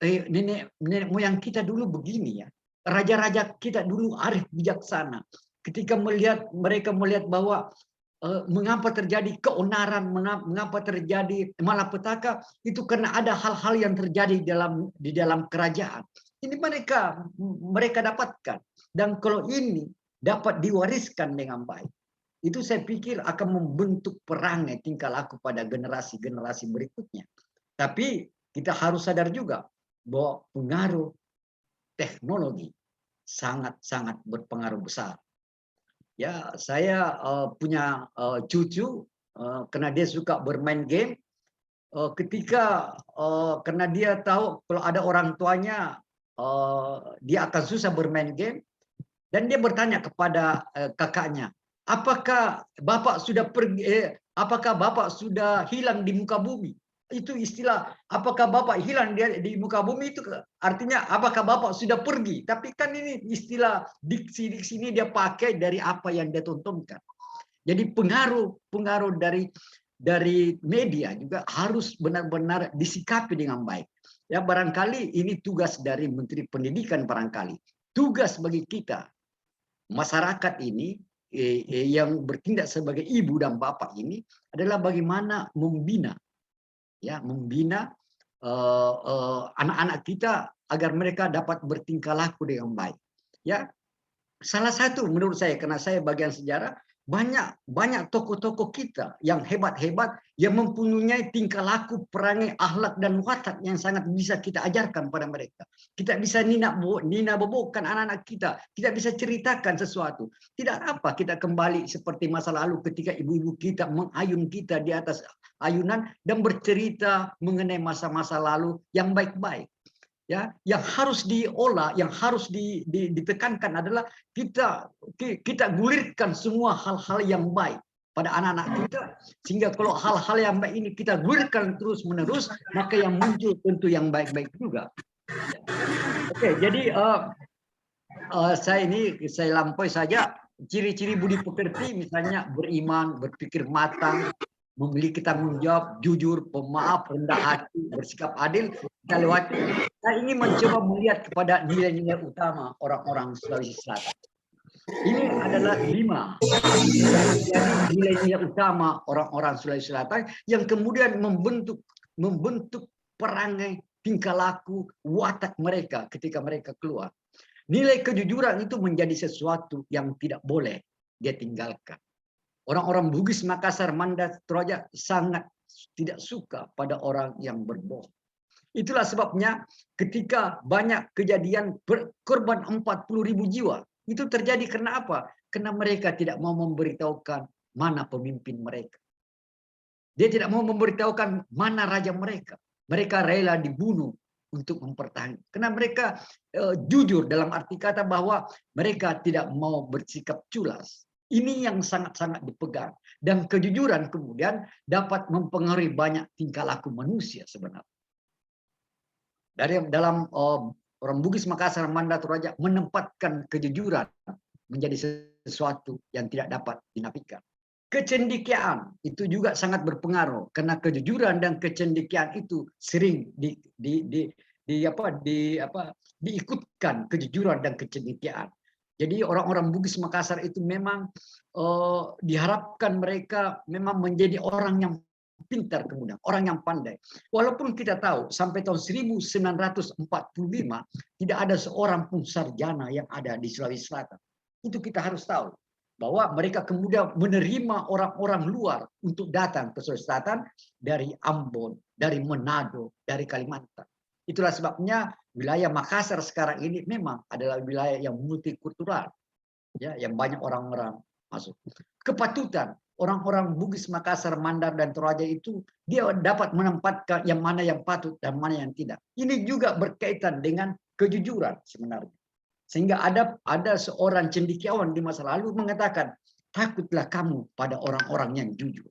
nenek moyang kita dulu begini ya, raja-raja kita dulu arif bijaksana. Ketika mereka melihat bahwa mengapa terjadi keonaran, mengapa terjadi malapetaka, itu karena ada hal-hal yang terjadi di dalam kerajaan. Ini mereka dapatkan, dan kalau ini dapat diwariskan dengan baik, itu saya pikir akan membentuk perangai tingkah laku pada generasi-generasi berikutnya. Tapi kita harus sadar juga bahwa pengaruh teknologi sangat-sangat berpengaruh besar. Ya, saya punya cucu karena dia suka bermain game. Karena dia tahu kalau ada orang tuanya dia akan susah bermain game, dan dia bertanya kepada kakaknya, apakah bapak sudah pergi? Apakah bapak sudah hilang di muka bumi? Itu istilah, apakah bapak hilang di muka bumi itu artinya apakah bapak sudah pergi. Tapi kan ini istilah diksi ini dia pakai dari apa yang dia tontonkan. Jadi pengaruh dari media juga harus benar-benar disikapi dengan baik. Ya, barangkali ini tugas dari Menteri Pendidikan barangkali. Tugas bagi kita masyarakat ini yang bertindak sebagai ibu dan bapak ini adalah bagaimana membina anak-anak kita agar mereka dapat bertingkah laku dengan baik. Ya, salah satu menurut saya, karena saya bagian sejarah, banyak tokoh-tokoh kita yang hebat-hebat yang mempunyai tingkah laku, perangai, akhlak dan watak yang sangat bisa kita ajarkan pada mereka. Kita bisa nina bobokan anak-anak kita, kita bisa ceritakan sesuatu. Tidak apa kita kembali seperti masa lalu ketika ibu-ibu kita mengayun kita di atas ayunan dan bercerita mengenai masa-masa lalu yang baik-baik. Ya, yang harus diolah, yang harus ditekankan adalah kita gulirkan semua hal-hal yang baik pada anak-anak kita, sehingga kalau hal-hal yang baik ini kita gulirkan terus-menerus, maka yang muncul tentu yang baik-baik juga. Oke, jadi saya lampaui saja ciri-ciri budi pekerti, misalnya beriman, berpikir matang, memiliki tanggung jawab, jujur, pemaaf, rendah hati, bersikap adil. Kita lewati. Saya ingin mencoba melihat kepada nilai-nilai utama orang-orang Sulawesi Selatan. Ini adalah 5 nilai-nilai utama orang-orang Sulawesi Selatan yang kemudian membentuk perangai, tingkah laku, watak mereka ketika mereka keluar. Nilai kejujuran itu menjadi sesuatu yang tidak boleh dia tinggalkan. Orang-orang Bugis Makassar, Mandar, Toraja sangat tidak suka pada orang yang berbohong. Itulah sebabnya ketika banyak kejadian berkorban 40.000 jiwa, itu terjadi karena apa? Karena mereka tidak mau memberitahukan mana pemimpin mereka. Dia tidak mau memberitahukan mana raja mereka. Mereka rela dibunuh untuk mempertahankan. Karena mereka jujur dalam arti kata bahwa mereka tidak mau bersikap culas. Ini yang sangat-sangat dipegang. Dan kejujuran kemudian dapat mempengaruhi banyak tingkah laku manusia sebenarnya. Dalam orang Bugis Makassar, Mandar, Toraja menempatkan kejujuran menjadi sesuatu yang tidak dapat dinafikan. Kecendikiaan itu juga sangat berpengaruh karena kejujuran dan kecendikiaan itu sering diikutkan kejujuran dan kecendikiaan. Jadi orang-orang Bugis Makassar itu memang diharapkan mereka memang menjadi orang yang pintar kemudian, orang yang pandai. Walaupun kita tahu sampai tahun 1945 tidak ada seorang pun sarjana yang ada di Sulawesi Selatan. Itu kita harus tahu bahwa mereka kemudian menerima orang-orang luar untuk datang ke Sulawesi Selatan dari Ambon, dari Manado, dari Kalimantan. Itulah sebabnya wilayah Makassar sekarang ini memang adalah wilayah yang multikultural, ya, yang banyak orang-orang masuk. Kepatutan orang-orang Bugis Makassar, Mandar dan Toraja itu dia dapat menempatkan yang mana yang patut dan mana yang tidak. Ini juga berkaitan dengan kejujuran sebenarnya. Sehingga ada seorang cendekiawan di masa lalu mengatakan, takutlah kamu pada orang-orang yang jujur.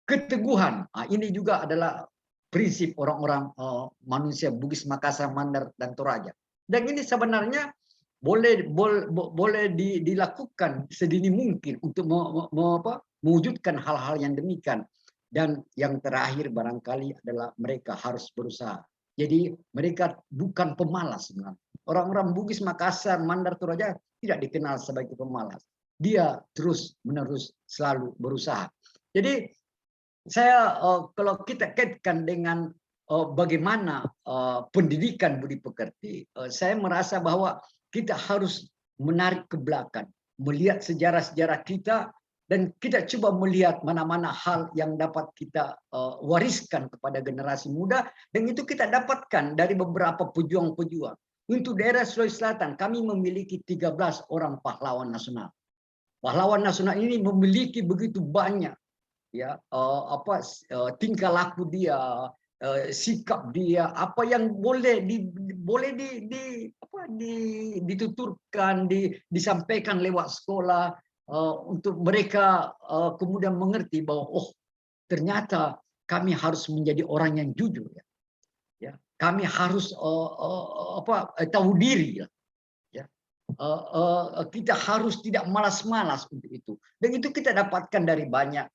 Keteguhan, ini juga adalah prinsip orang-orang manusia Bugis Makassar, Mandar dan Toraja. Dan ini sebenarnya boleh dilakukan sedini mungkin untuk mewujudkan hal-hal yang demikian. Dan yang terakhir barangkali adalah mereka harus berusaha. Jadi mereka bukan pemalas sebenarnya. Orang-orang Bugis Makassar, Mandar, Toraja tidak dikenal sebagai pemalas. Dia terus-menerus selalu berusaha. Jadi saya kalau kita kaitkan dengan bagaimana pendidikan budi pekerti, saya merasa bahwa kita harus menarik ke belakang, melihat sejarah-sejarah kita, dan kita coba melihat mana-mana hal yang dapat kita wariskan kepada generasi muda, dan itu kita dapatkan dari beberapa pejuang-pejuang. Untuk daerah Sulawesi Selatan, kami memiliki 13 orang pahlawan nasional. Pahlawan nasional ini memiliki begitu banyak, ya, tingkah laku dia, sikap dia, apa yang boleh dituturkan, disampaikan lewat sekolah, untuk mereka kemudian mengerti bahwa oh ternyata kami harus menjadi orang yang jujur, ya. Kami harus tahu diri, ya. Kita harus tidak malas-malas untuk itu, dan itu kita dapatkan dari banyak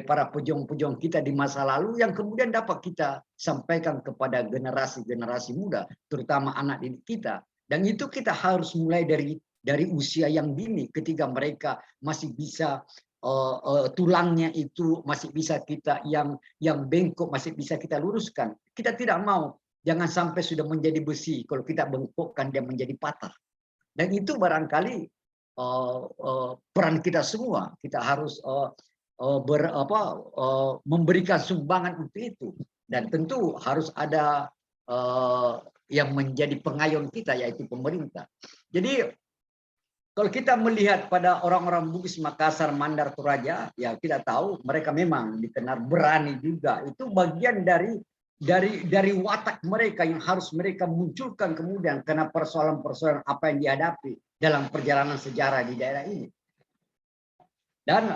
para pejuang-pejuang kita di masa lalu yang kemudian dapat kita sampaikan kepada generasi-generasi muda, terutama anak didik kita. Dan itu kita harus mulai dari dari usia yang dini ketika mereka masih bisa tulangnya itu masih bisa kita yang bengkok masih bisa kita luruskan. Kita tidak mau jangan sampai sudah menjadi besi, kalau kita bengkokkan dia menjadi patah. Dan itu barangkali peran kita semua. Kita harus memberikan sumbangan untuk itu. Dan tentu harus ada yang menjadi pengayom kita, yaitu pemerintah. Jadi kalau kita melihat pada orang-orang Bugis Makassar, Mandar, Toraja, ya kita tahu mereka memang dikenal berani juga. Itu bagian dari watak mereka yang harus mereka munculkan kemudian karena persoalan-persoalan apa yang dihadapi dalam perjalanan sejarah di daerah ini. Dan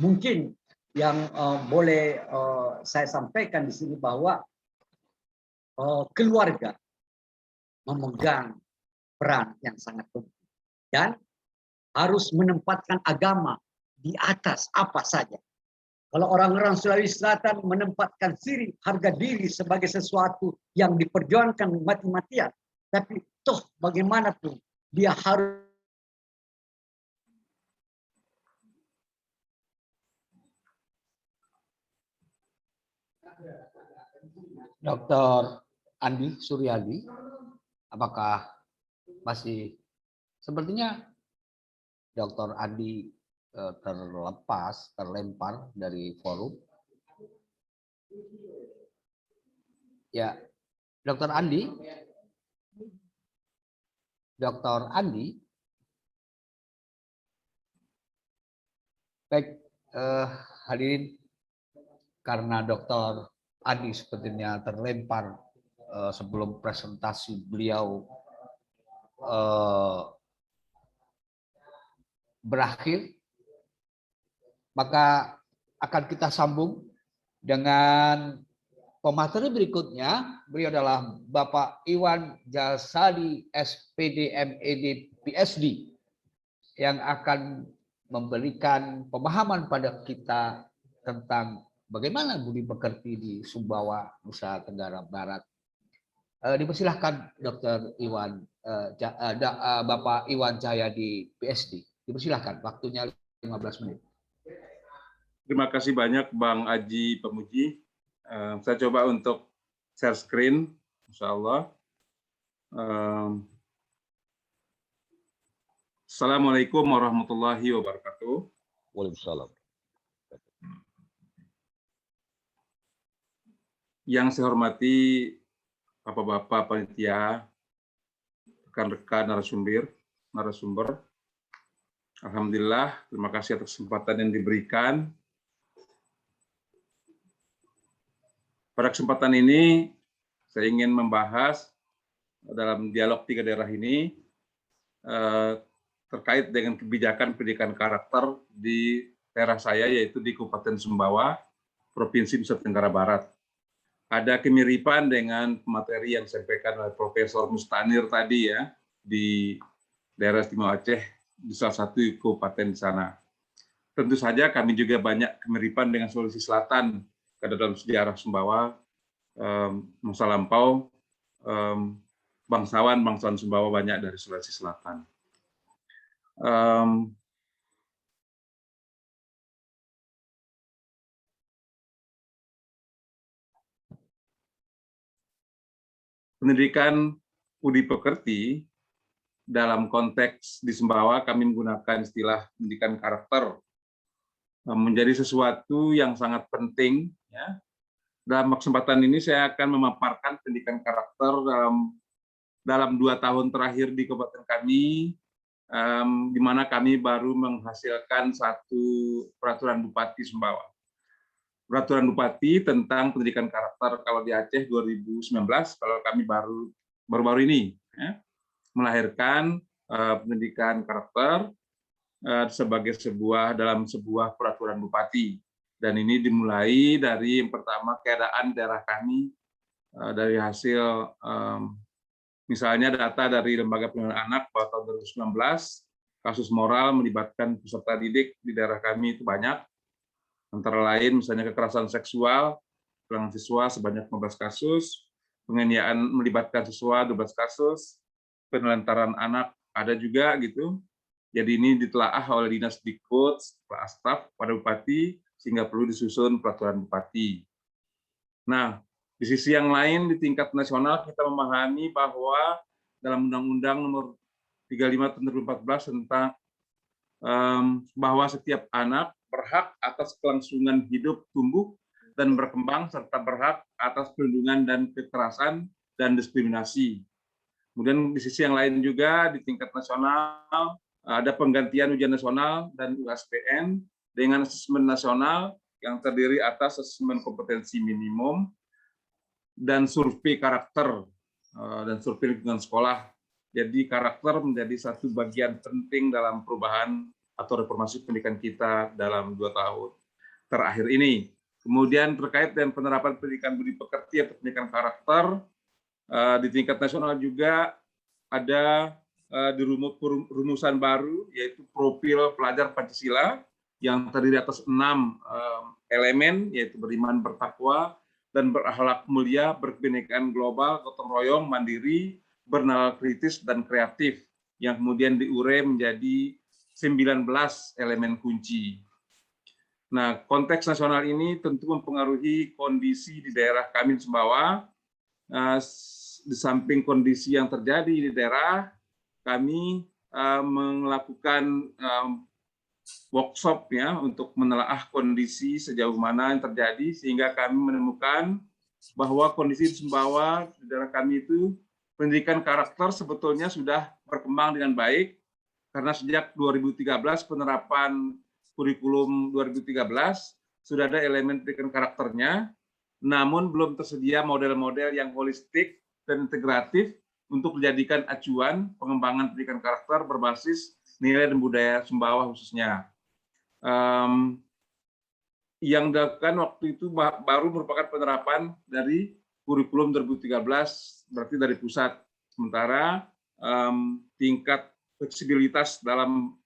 mungkin yang boleh saya sampaikan di sini bahwa keluarga memegang peran yang sangat penting dan harus menempatkan agama di atas apa saja. Kalau orang-orang Sulawesi Selatan menempatkan harga diri sebagai sesuatu yang diperjuangkan mati-matian, tapi toh bagaimanapun dia harus Dr. Andi Suryadi, apakah masih sepertinya Dr. Andi terlempar dari forum. Ya, Dr. Andi. Dr. Andi. Baik, hadirin, karena Dr. Andi sepertinya terlempar sebelum presentasi beliau berakhir, maka akan kita sambung dengan pemateri berikutnya. Beliau adalah Bapak Iwan Jasadi, SPD, MED, PSD, yang akan memberikan pemahaman pada kita tentang bagaimana budi pekerti di Sumbawa, Nusa Tenggara Barat. Dipersilahkan Dr. Iwan, Bapak Iwan Cahyadi, PSD. Dipersilahkan, waktunya 15 menit. Terima kasih banyak Bang Aji Pemuji. Saya coba untuk share screen, insya Allah. Assalamualaikum warahmatullahi wabarakatuh. Waalaikumsalam. Yang saya hormati Bapak-bapak panitia, rekan-rekan narasumber. Alhamdulillah, terima kasih atas kesempatan yang diberikan. Pada kesempatan ini, saya ingin membahas dalam dialog 3 daerah ini terkait dengan kebijakan pendidikan karakter di daerah saya, yaitu di Kabupaten Sumbawa, Provinsi Nusa Tenggara Barat. Ada kemiripan dengan materi yang disampaikan oleh Profesor Mustanir tadi ya, di daerah Istimewa Aceh, di salah satu kabupaten di sana. Tentu saja kami juga banyak kemiripan dengan Sulawesi Selatan, karena dalam sejarah Sumbawa, masa lampau, bangsawan Sumbawa banyak dari Sulawesi Selatan. Pendidikan budi pekerti dalam konteks di Sumbawa kami menggunakan istilah pendidikan karakter menjadi sesuatu yang sangat penting ya. Dalam kesempatan ini saya akan memaparkan pendidikan karakter dalam 2 tahun terakhir di kabupaten kami, di mana kami baru menghasilkan satu peraturan Bupati Sumbawa. Peraturan Bupati tentang pendidikan karakter kalau di Aceh 2019, kalau kami baru ini ya, melahirkan pendidikan karakter sebagai dalam sebuah peraturan Bupati. Dan ini dimulai dari yang pertama keadaan daerah kami dari hasil misalnya data dari Lembaga Perlindungan Anak pada tahun 2019, kasus moral melibatkan peserta didik di daerah kami itu banyak. Antara lain misalnya kekerasan seksual, pelanggaran siswa sebanyak 15 kasus, penganiayaan melibatkan siswa 12 kasus, penelantaran anak ada juga gitu. Jadi ini ditelaah oleh Dinas Dikbud, Staf pada Bupati, sehingga perlu disusun peraturan Bupati. Nah, di sisi yang lain di tingkat nasional kita memahami bahwa dalam Undang-Undang Nomor 35 Tahun 2014 tentang bahwa setiap anak berhak atas kelangsungan hidup, tumbuh, dan berkembang, serta berhak atas perlindungan dan kekerasan dan diskriminasi. Kemudian di sisi yang lain juga di tingkat nasional ada penggantian ujian nasional dan USPN dengan asesmen nasional yang terdiri atas asesmen kompetensi minimum dan survei karakter dan survei lingkungan sekolah. Jadi karakter menjadi satu bagian penting dalam perubahan atau reformasi pendidikan kita dalam 2 tahun terakhir ini. Kemudian terkait dengan penerapan pendidikan budi pekerti atau pendidikan karakter, di tingkat nasional juga ada rumusan baru, yaitu profil pelajar Pancasila yang terdiri atas 6 elemen, yaitu beriman, bertakwa, dan berakhlak mulia, berkebinekaan global, gotong royong, mandiri, bernalar kritis, dan kreatif, yang kemudian diurai menjadi 19 elemen kunci. Nah, konteks nasional ini tentu mempengaruhi kondisi di daerah kami di Sumbawa. Di samping kondisi yang terjadi di daerah, kami melakukan workshop ya untuk menelaah kondisi sejauh mana yang terjadi, sehingga kami menemukan bahwa kondisi di Sumbawa di daerah kami itu pendidikan karakter sebetulnya sudah berkembang dengan baik, karena sejak 2013 penerapan kurikulum 2013 sudah ada elemen pendidikan karakternya, namun belum tersedia model-model yang holistik dan integratif untuk dijadikan acuan pengembangan pendidikan karakter berbasis nilai dan budaya Sumbawa khususnya. Yang dilakukan waktu itu baru merupakan penerapan dari kurikulum 2013, berarti dari pusat. Sementara tingkat fleksibilitas dalam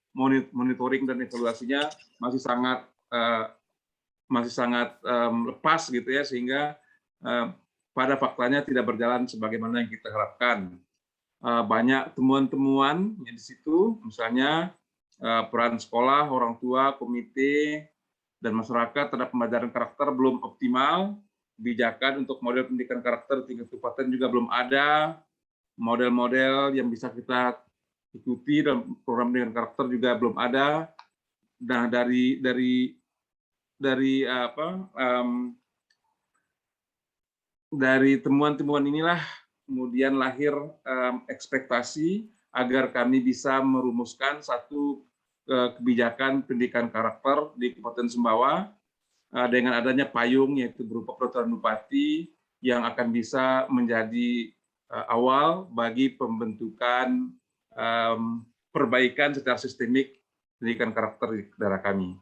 monitoring dan evaluasinya masih sangat lepas gitu ya, sehingga pada faktanya tidak berjalan sebagaimana yang kita harapkan. Banyak temuan-temuan di situ, misalnya peran sekolah, orang tua, komite, dan masyarakat terhadap pembelajaran karakter belum optimal, kebijakan untuk model pendidikan karakter tingkat kabupaten juga belum ada, model-model yang bisa kita ikuti dalam program pendidikan karakter juga belum ada. Nah, dari temuan-temuan inilah kemudian lahir ekspektasi agar kami bisa merumuskan satu kebijakan pendidikan karakter di Kabupaten Sumbawa dengan adanya payung, yaitu berupa peraturan bupati yang akan bisa menjadi awal bagi pembentukan perbaikan secara sistemik pendidikan karakter di daerah kami.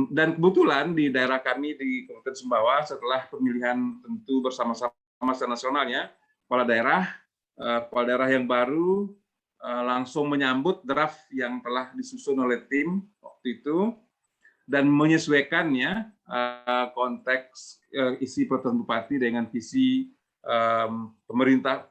Dan kebetulan di daerah kami di Kabupaten Sumbawa, setelah pemilihan tentu bersama-sama secara nasionalnya, kepala daerah yang baru langsung menyambut draft yang telah disusun oleh tim waktu itu dan menyesuaikannya konteks isi peraturan bupati dengan visi pemerintah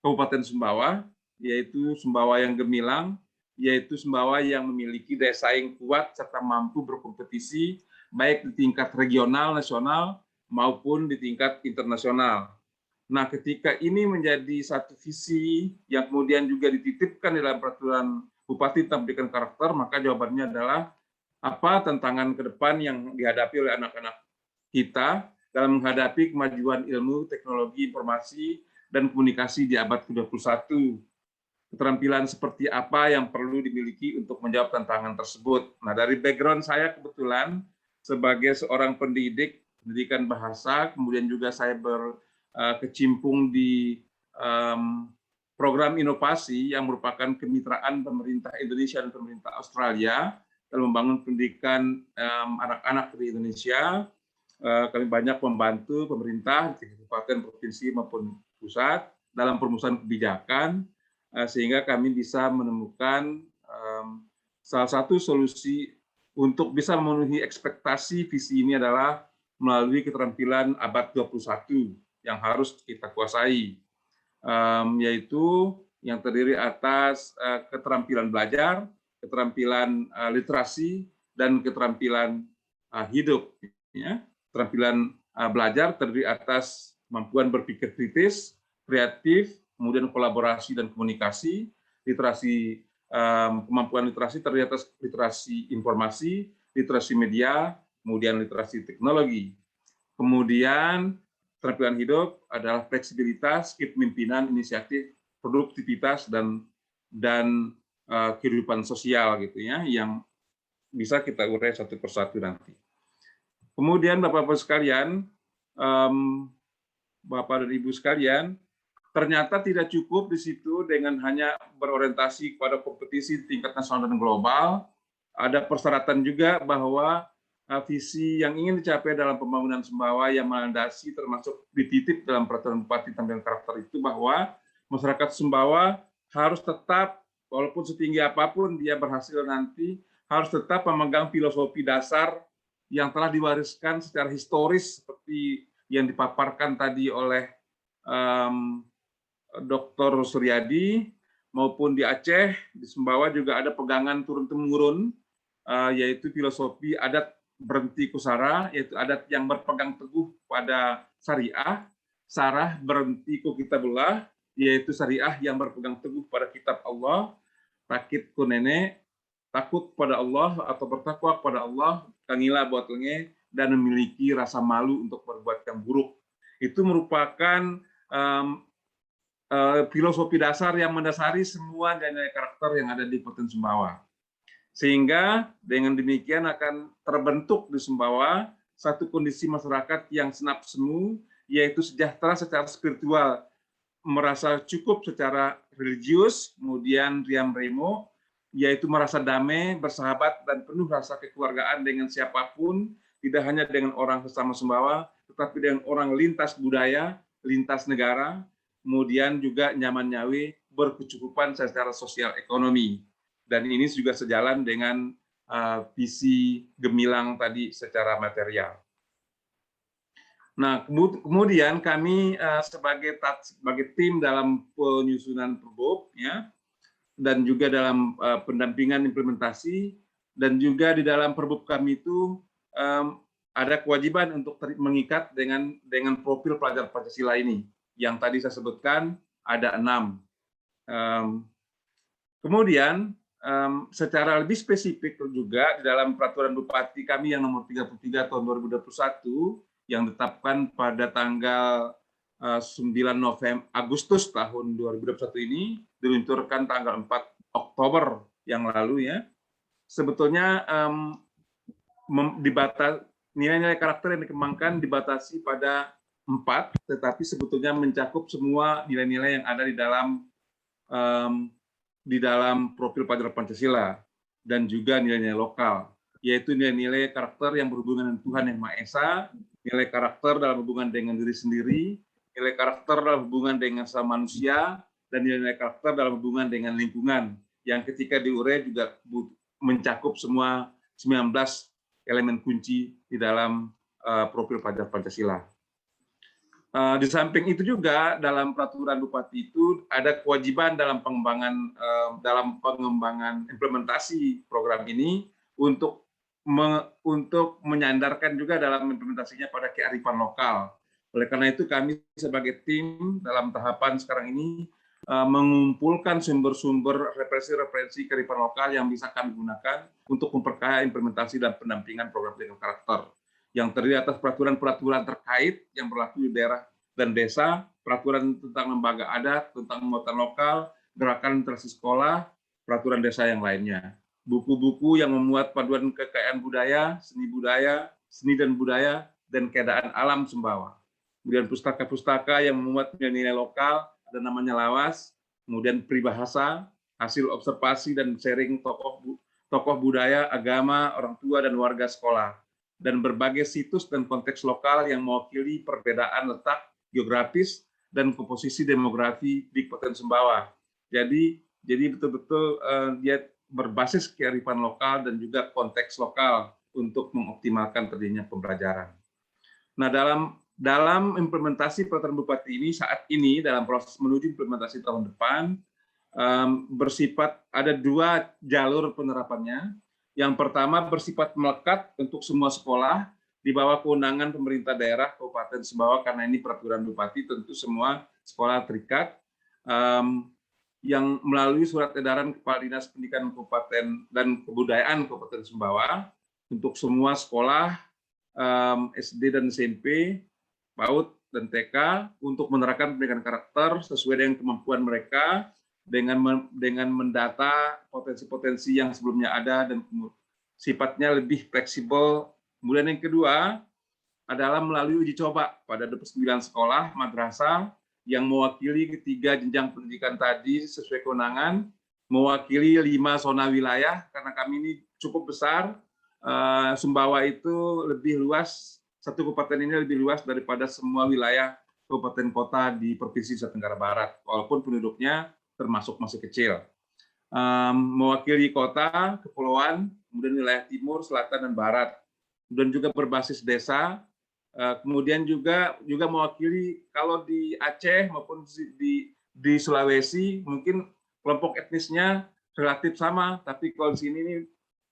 Kabupaten Sumbawa, yaitu Sumbawa yang gemilang, yaitu Sumbawa yang memiliki daya saing kuat serta mampu berkompetisi baik di tingkat regional, nasional, maupun di tingkat internasional. Nah, ketika ini menjadi satu visi yang kemudian juga dititipkan dalam peraturan Bupati tentang pendidikan karakter, maka jawabannya adalah apa tantangan ke depan yang dihadapi oleh anak-anak kita dalam menghadapi kemajuan ilmu, teknologi, informasi, dan komunikasi di abad ke-21. Keterampilan seperti apa yang perlu dimiliki untuk menjawab tantangan tersebut. Nah, dari background saya kebetulan sebagai seorang pendidik pendidikan bahasa, kemudian juga saya berkecimpung di program inovasi yang merupakan kemitraan pemerintah Indonesia dan pemerintah Australia dalam membangun pendidikan anak-anak di Indonesia. Kami banyak membantu pemerintah di kabupaten, provinsi maupun pusat dalam perumusan kebijakan, sehingga kami bisa menemukan salah satu solusi untuk bisa memenuhi ekspektasi visi ini adalah melalui keterampilan abad 21 yang harus kita kuasai, yaitu yang terdiri atas keterampilan belajar, keterampilan literasi, dan keterampilan hidup. Ya. Keterampilan belajar terdiri atas kemampuan berpikir kritis, kreatif, kemudian kolaborasi dan komunikasi. Literasi, kemampuan literasi terdiri atas literasi informasi, literasi media, kemudian literasi teknologi. Kemudian keterampilan hidup adalah fleksibilitas, kepemimpinan, inisiatif, produktivitas, dan kehidupan sosial gitu ya, yang bisa kita urai satu persatu nanti. Kemudian Bapak-Bapak sekalian, Bapak dan Ibu sekalian, ternyata tidak cukup di situ dengan hanya berorientasi kepada kompetisi tingkat nasional dan global. Ada persyaratan juga bahwa visi yang ingin dicapai dalam pembangunan Sumbawa yang melandasi termasuk dititip dalam peraturan Bupati Tampilan Karakter itu bahwa masyarakat Sumbawa harus tetap, walaupun setinggi apapun dia berhasil nanti, harus tetap memegang filosofi dasar yang telah diwariskan secara historis seperti yang dipaparkan tadi oleh Dr. Suryadi, maupun di Aceh, di Sumbawa juga ada pegangan turun-temurun, yaitu filosofi adat berhenti kusara, yaitu adat yang berpegang teguh pada syariah, sarah berhenti ku kitabullah, yaitu syariah yang berpegang teguh pada kitab Allah, takit ku nenek, takut pada Allah atau bertakwa kepada Allah, kangilah buat lenge, dan memiliki rasa malu untuk berbuat yang buruk. Itu merupakan filosofi dasar yang mendasari semua nilai karakter yang ada di Kabupaten Sumbawa. Sehingga dengan demikian akan terbentuk di Sumbawa satu kondisi masyarakat yang senap semu, yaitu sejahtera secara spiritual, merasa cukup secara religius, kemudian riam remo, yaitu merasa damai, bersahabat, dan penuh rasa kekeluargaan dengan siapapun, tidak hanya dengan orang sesama Sumbawa, tetapi dengan orang lintas budaya, lintas negara, kemudian juga nyaman nyawi, berkecukupan secara sosial ekonomi. Dan ini juga sejalan dengan visi gemilang tadi secara material. Nah, kemudian kami sebagai tim dalam penyusunan Perbup, ya, dan juga dalam pendampingan implementasi, dan juga di dalam Perbup kami itu ada kewajiban untuk mengikat dengan profil pelajar Pancasila ini, yang tadi saya sebutkan ada 6. Kemudian secara lebih spesifik juga di dalam peraturan Bupati kami yang nomor 33 tahun 2021 yang ditetapkan pada tanggal 9 Agustus tahun 2021 ini, diluncurkan tanggal 4 Oktober yang lalu ya. Sebetulnya nilai-nilai karakter yang dikembangkan dibatasi pada 4, tetapi sebetulnya mencakup semua nilai-nilai yang ada di dalam profil pelajar Pancasila dan juga nilai-nilai lokal, yaitu nilai-nilai karakter yang berhubungan dengan Tuhan Yang Maha Esa, nilai karakter dalam hubungan dengan diri sendiri, nilai karakter dalam hubungan dengan sama manusia, dan nilai-nilai karakter dalam hubungan dengan lingkungan, yang ketika diurai juga mencakup semua 19 elemen kunci di dalam profil pelajar Pancasila. Di samping itu juga dalam peraturan Bupati itu ada kewajiban dalam pengembangan implementasi program ini untuk menyandarkan juga dalam implementasinya pada kearifan lokal. Oleh karena itu kami sebagai tim dalam tahapan sekarang ini mengumpulkan sumber-sumber referensi kearifan lokal yang bisa kami gunakan untuk memperkaya implementasi dan pendampingan program pendidikan karakter yang terdiri atas peraturan-peraturan terkait yang berlaku di daerah dan desa, peraturan tentang lembaga adat, tentang muatan lokal, gerakan literasi sekolah, peraturan desa yang lainnya. Buku-buku yang memuat paduan kekayaan budaya, seni dan budaya, dan keadaan alam Sumbawa. Kemudian pustaka-pustaka yang memuat nilai-nilai lokal, ada namanya lawas, kemudian peribahasa, hasil observasi dan sharing tokoh budaya, agama, orang tua, dan warga sekolah, dan berbagai situs dan konteks lokal yang mewakili perbedaan letak geografis dan komposisi demografi di Kabupaten Sumbawa. Jadi betul-betul dia berbasis kearifan lokal dan juga konteks lokal untuk mengoptimalkan terjadinya pembelajaran. Nah, dalam implementasi peraturan Bupati ini saat ini dalam proses menuju implementasi tahun depan, bersifat ada 2 jalur penerapannya. Yang pertama bersifat melekat untuk semua sekolah di bawah kewenangan pemerintah daerah Kabupaten Sumbawa, karena ini peraturan Bupati, tentu semua sekolah terikat, yang melalui surat edaran Kepala Dinas Pendidikan Kabupaten dan Kebudayaan Kabupaten Sumbawa untuk semua sekolah SD dan SMP, PAUD dan TK untuk menerapkan pendidikan karakter sesuai dengan kemampuan mereka, dengan mendata potensi-potensi yang sebelumnya ada dan sifatnya lebih fleksibel. Kemudian yang kedua adalah melalui uji coba pada 29 sekolah madrasah yang mewakili ketiga jenjang pendidikan tadi sesuai kewenangan, mewakili 5 zona wilayah, karena kami ini cukup besar. Sumbawa itu lebih luas, satu kabupaten ini lebih luas daripada semua wilayah kabupaten kota di Provinsi Nusa Tenggara Barat, walaupun penduduknya termasuk masih kecil. Mewakili kota, kepulauan, kemudian wilayah timur, selatan, dan barat. Dan juga berbasis desa, kemudian juga mewakili kalau di Aceh maupun di Sulawesi mungkin kelompok etnisnya relatif sama, tapi kalau di sini ini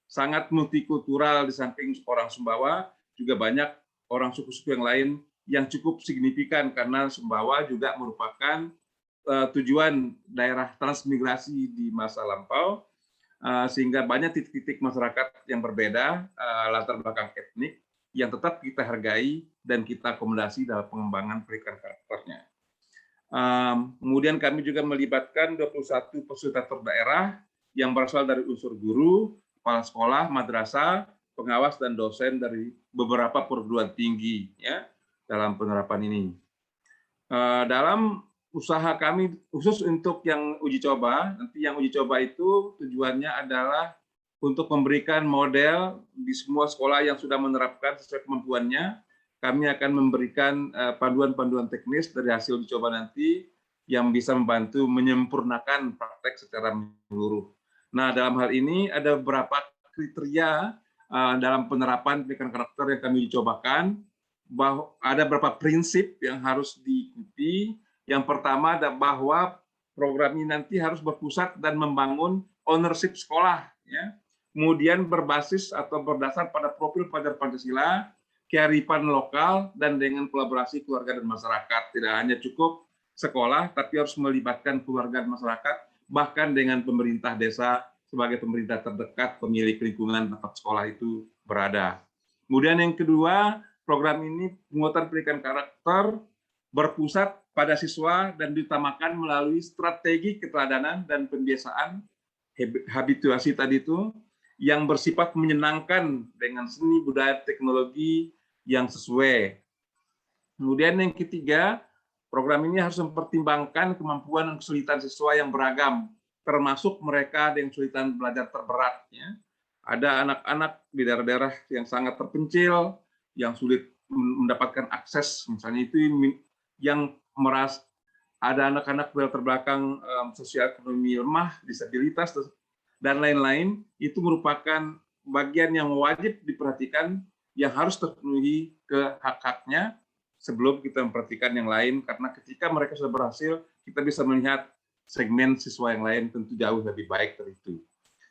sangat multikultural. Di samping orang Sumbawa juga banyak orang suku-suku yang lain yang cukup signifikan, karena Sumbawa juga merupakan tujuan daerah transmigrasi di masa lampau, sehingga banyak titik-titik masyarakat yang berbeda, latar belakang etnik, yang tetap kita hargai dan kita akomodasi dalam pengembangan pendidikan karakternya. Kemudian kami juga melibatkan 21 fasilitator daerah yang berasal dari unsur guru, kepala sekolah, madrasah, pengawas, dan dosen dari beberapa perguruan tinggi ya dalam penerapan ini. Dalam usaha kami khusus untuk yang uji coba, nanti yang uji coba itu tujuannya adalah untuk memberikan model di semua sekolah yang sudah menerapkan sesuai kemampuannya. Kami akan memberikan panduan-panduan teknis dari hasil uji coba nanti yang bisa membantu menyempurnakan praktek secara menyeluruh. Nah, dalam hal ini ada beberapa kriteria dalam penerapan pendidikan karakter yang kami cobakan, bahwa ada beberapa prinsip yang harus diikuti. Yang pertama adalah bahwa program ini nanti harus berpusat dan membangun ownership sekolah, ya. Kemudian berbasis atau berdasar pada profil pelajar Pancasila, kearifan lokal, dan dengan kolaborasi keluarga dan masyarakat. Tidak hanya cukup sekolah, tapi harus melibatkan keluarga dan masyarakat, bahkan dengan pemerintah desa sebagai pemerintah terdekat pemilik lingkungan tempat sekolah itu berada. Kemudian yang kedua, program ini penguatan pendidikan karakter berpusat pada siswa dan diutamakan melalui strategi keteladanan dan pembiasaan habituasi tadi itu yang bersifat menyenangkan dengan seni budaya teknologi yang sesuai. Kemudian yang ketiga, program ini harus mempertimbangkan kemampuan dan kesulitan siswa yang beragam, termasuk mereka yang kesulitan belajar terberat. Ya. Ada anak-anak di daerah-daerah yang sangat terpencil, yang sulit mendapatkan akses, misalnya itu yang merasa ada anak-anak berlatar belakang sosial ekonomi lemah, disabilitas, dan lain-lain, itu merupakan bagian yang wajib diperhatikan, yang harus terpenuhi ke hak-haknya sebelum kita memperhatikan yang lain, karena ketika mereka sudah berhasil, kita bisa melihat segmen siswa yang lain tentu jauh lebih baik dari itu.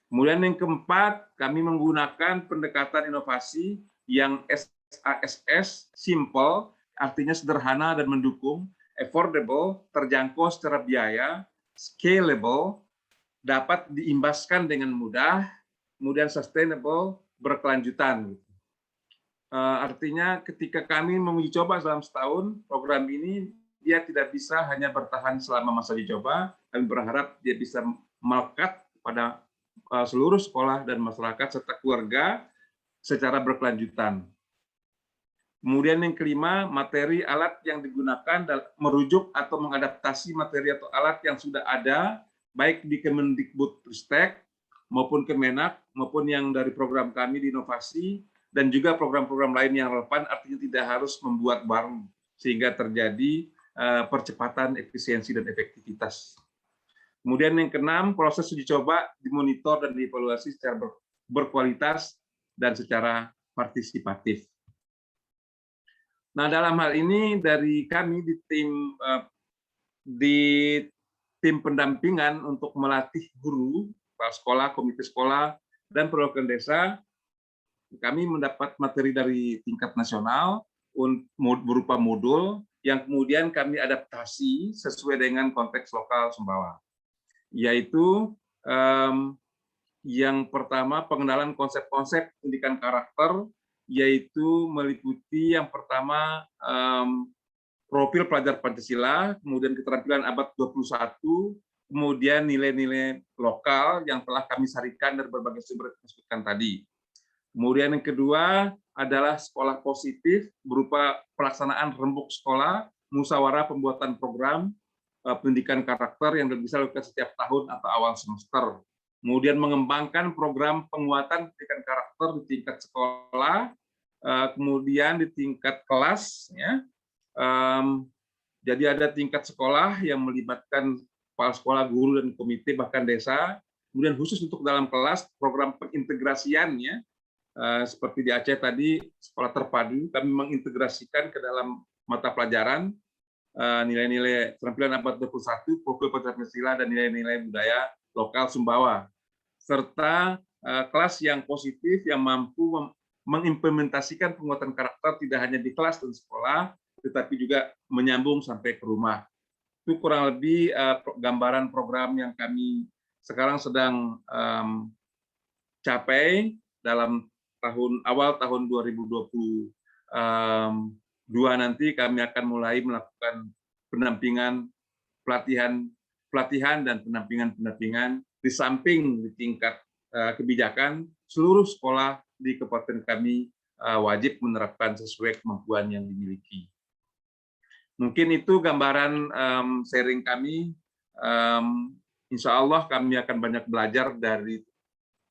Kemudian yang keempat, kami menggunakan pendekatan inovasi yang SASS, simple, artinya sederhana dan mendukung, affordable, terjangkau secara biaya, scalable, dapat diimbaskan dengan mudah, kemudian sustainable, berkelanjutan. Artinya ketika kami menguji coba dalam setahun, program ini dia tidak bisa hanya bertahan selama masa uji coba, kami berharap dia bisa melekat pada seluruh sekolah dan masyarakat serta keluarga secara berkelanjutan. Kemudian yang kelima, materi alat yang digunakan merujuk atau mengadaptasi materi atau alat yang sudah ada, baik di Kemendikbudristek maupun Kemenak, maupun yang dari program kami di inovasi, dan juga program-program lain yang relevan, artinya tidak harus membuat baru, sehingga terjadi percepatan efisiensi dan efektivitas. Kemudian yang keenam, proses uji coba dimonitor dan dievaluasi secara berkualitas dan secara partisipatif. Nah, dalam hal ini dari kami di tim tim pendampingan untuk melatih guru, kepala sekolah, komite sekolah, dan perwakilan desa. Kami mendapat materi dari tingkat nasional berupa modul yang kemudian kami adaptasi sesuai dengan konteks lokal Sumbawa. Yaitu yang pertama pengenalan konsep-konsep pendidikan karakter, yaitu meliputi yang pertama profil pelajar Pancasila, kemudian keterampilan abad 21, kemudian nilai-nilai lokal yang telah kami sarikan dari berbagai sumber yang disebutkan tadi. Kemudian yang kedua adalah sekolah positif berupa pelaksanaan rembuk sekolah, musyawarah pembuatan program pendidikan karakter yang bisa dilakukan setiap tahun atau awal semester. Kemudian mengembangkan program penguatan pendidikan karakter di tingkat sekolah, kemudian di tingkat kelas, ya. Jadi ada tingkat sekolah yang melibatkan kepala sekolah, guru, dan komite, bahkan desa. Kemudian khusus untuk dalam kelas, program pengintegrasian, ya. Seperti di Aceh tadi, sekolah terpadu, kami mengintegrasikan ke dalam mata pelajaran nilai-nilai keterampilan abad 21, profil Pancasila, dan nilai-nilai budaya lokal Sumbawa. Serta kelas yang positif yang mampu mengimplementasikan penguatan karakter tidak hanya di kelas dan sekolah, tetapi juga menyambung sampai ke rumah. Itu kurang lebih gambaran program yang kami sekarang sedang capai dalam awal tahun 2022 nanti kami akan mulai melakukan pendampingan, pelatihan dan pendampingan di samping di tingkat kebijakan, seluruh sekolah di kabupaten kami wajib menerapkan sesuai kemampuan yang dimiliki. Mungkin itu gambaran sharing kami. Insya Allah kami akan banyak belajar dari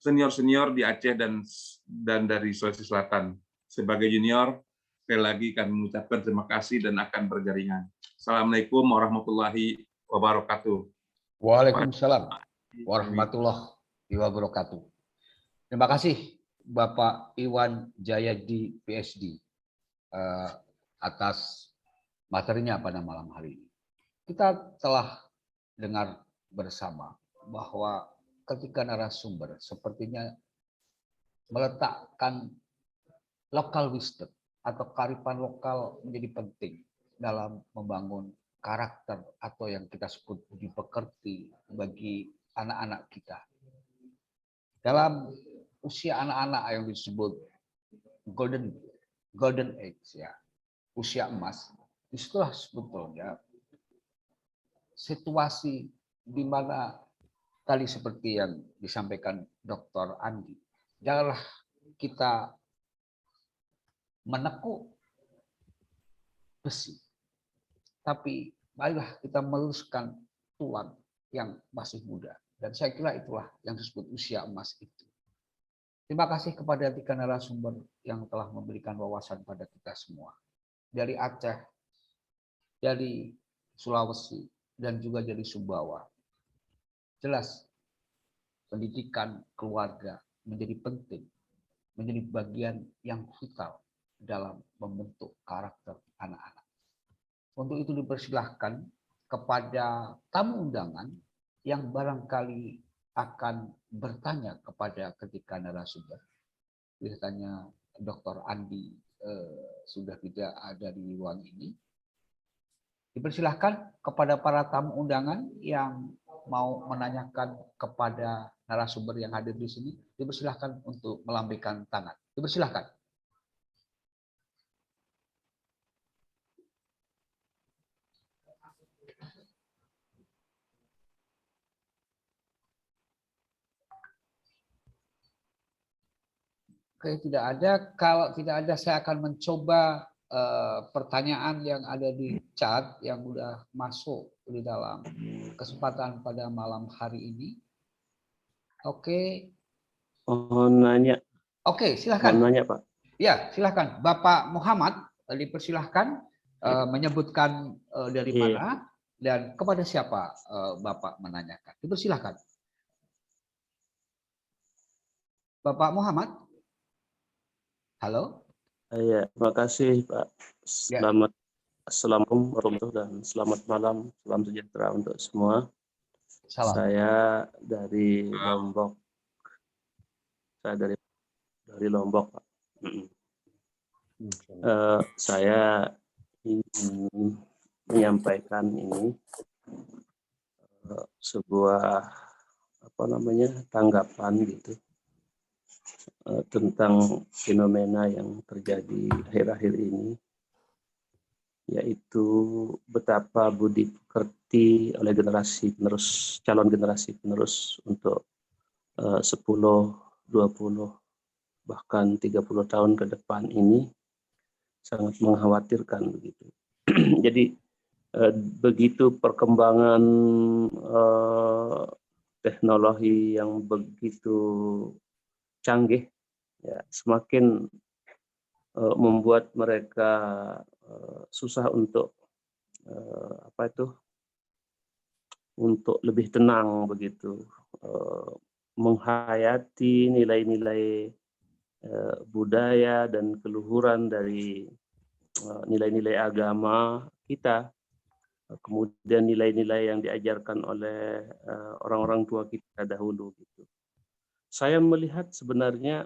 senior-senior di Aceh dan dari Sulawesi Selatan. Sebagai junior, sekali lagi kami mengucapkan terima kasih dan akan berjaringan. Assalamualaikum warahmatullahi wabarakatuh. Waalaikumsalam warahmatullahi wabarakatuh. Terima kasih Bapak Iwan Jayadi, PhD, atas materinya pada malam hari ini. Kita telah dengar bersama bahwa ketika narasumber sepertinya meletakkan local wisdom atau kearifan lokal menjadi penting dalam membangun karakter atau yang kita sebut budi pekerti bagi anak-anak kita. Dalam usia anak-anak yang disebut golden age, ya, usia emas, disitulah sebetulnya situasi di mana tadi seperti yang disampaikan Dr. Andi, janganlah kita menekuk besi, tapi marilah kita meluruskan tulang yang masih muda. Dan saya kira itulah yang disebut usia emas itu. Terima kasih kepada tiga narasumber yang telah memberikan wawasan pada kita semua. Dari Aceh, dari Sulawesi, dan juga dari Sumbawa. Jelas, pendidikan keluarga menjadi penting, menjadi bagian yang vital dalam membentuk karakter anak-anak. Untuk itu dipersilahkan kepada tamu undangan yang barangkali akan bertanya kepada ketiga narasumber. Biasanya Dr. Andi sudah tidak ada di ruang ini. Dipersilahkan kepada para tamu undangan yang mau menanyakan kepada narasumber yang hadir di sini, dipersilahkan untuk melambaikan tangan. Dipersilahkan. Oke, tidak ada. Kalau tidak ada, saya akan mencoba pertanyaan yang ada di chat yang sudah masuk di dalam kesempatan pada malam hari ini. Oke. Mohon nanya. Oke, silakan. Mohon nanya, Pak. Ya, silakan. Bapak Muhammad, dipersilahkan menyebutkan dari mana dan kepada siapa Bapak menanyakan. Dipersilahkan. Bapak Muhammad. Halo. Ya, terima kasih Pak. Assalamualaikum warahmatullahi wabarakatuh dan selamat malam, salam sejahtera untuk semua. Salam. Saya dari Lombok. Saya dari Lombok, Pak. Saya ingin menyampaikan ini sebuah tanggapan gitu tentang fenomena yang terjadi akhir-akhir ini, yaitu betapa budi pekerti oleh calon generasi penerus untuk 10, 20, bahkan 30 tahun ke depan ini sangat mengkhawatirkan begitu. Jadi begitu perkembangan teknologi yang begitu canggih, ya, semakin membuat mereka susah untuk untuk lebih tenang begitu, menghayati nilai-nilai budaya dan keluhuran dari nilai-nilai agama kita, kemudian nilai-nilai yang diajarkan oleh orang-orang tua kita dahulu gitu. Saya melihat sebenarnya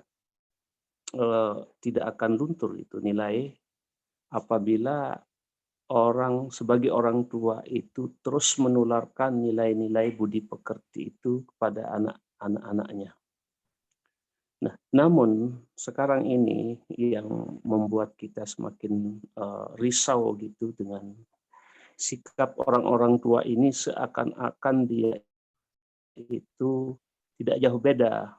tidak akan luntur itu nilai apabila sebagai orang tua itu terus menularkan nilai-nilai budi pekerti itu kepada anak-anaknya. Nah, namun sekarang ini yang membuat kita semakin risau gitu dengan sikap orang-orang tua ini, seakan-akan dia itu tidak jauh beda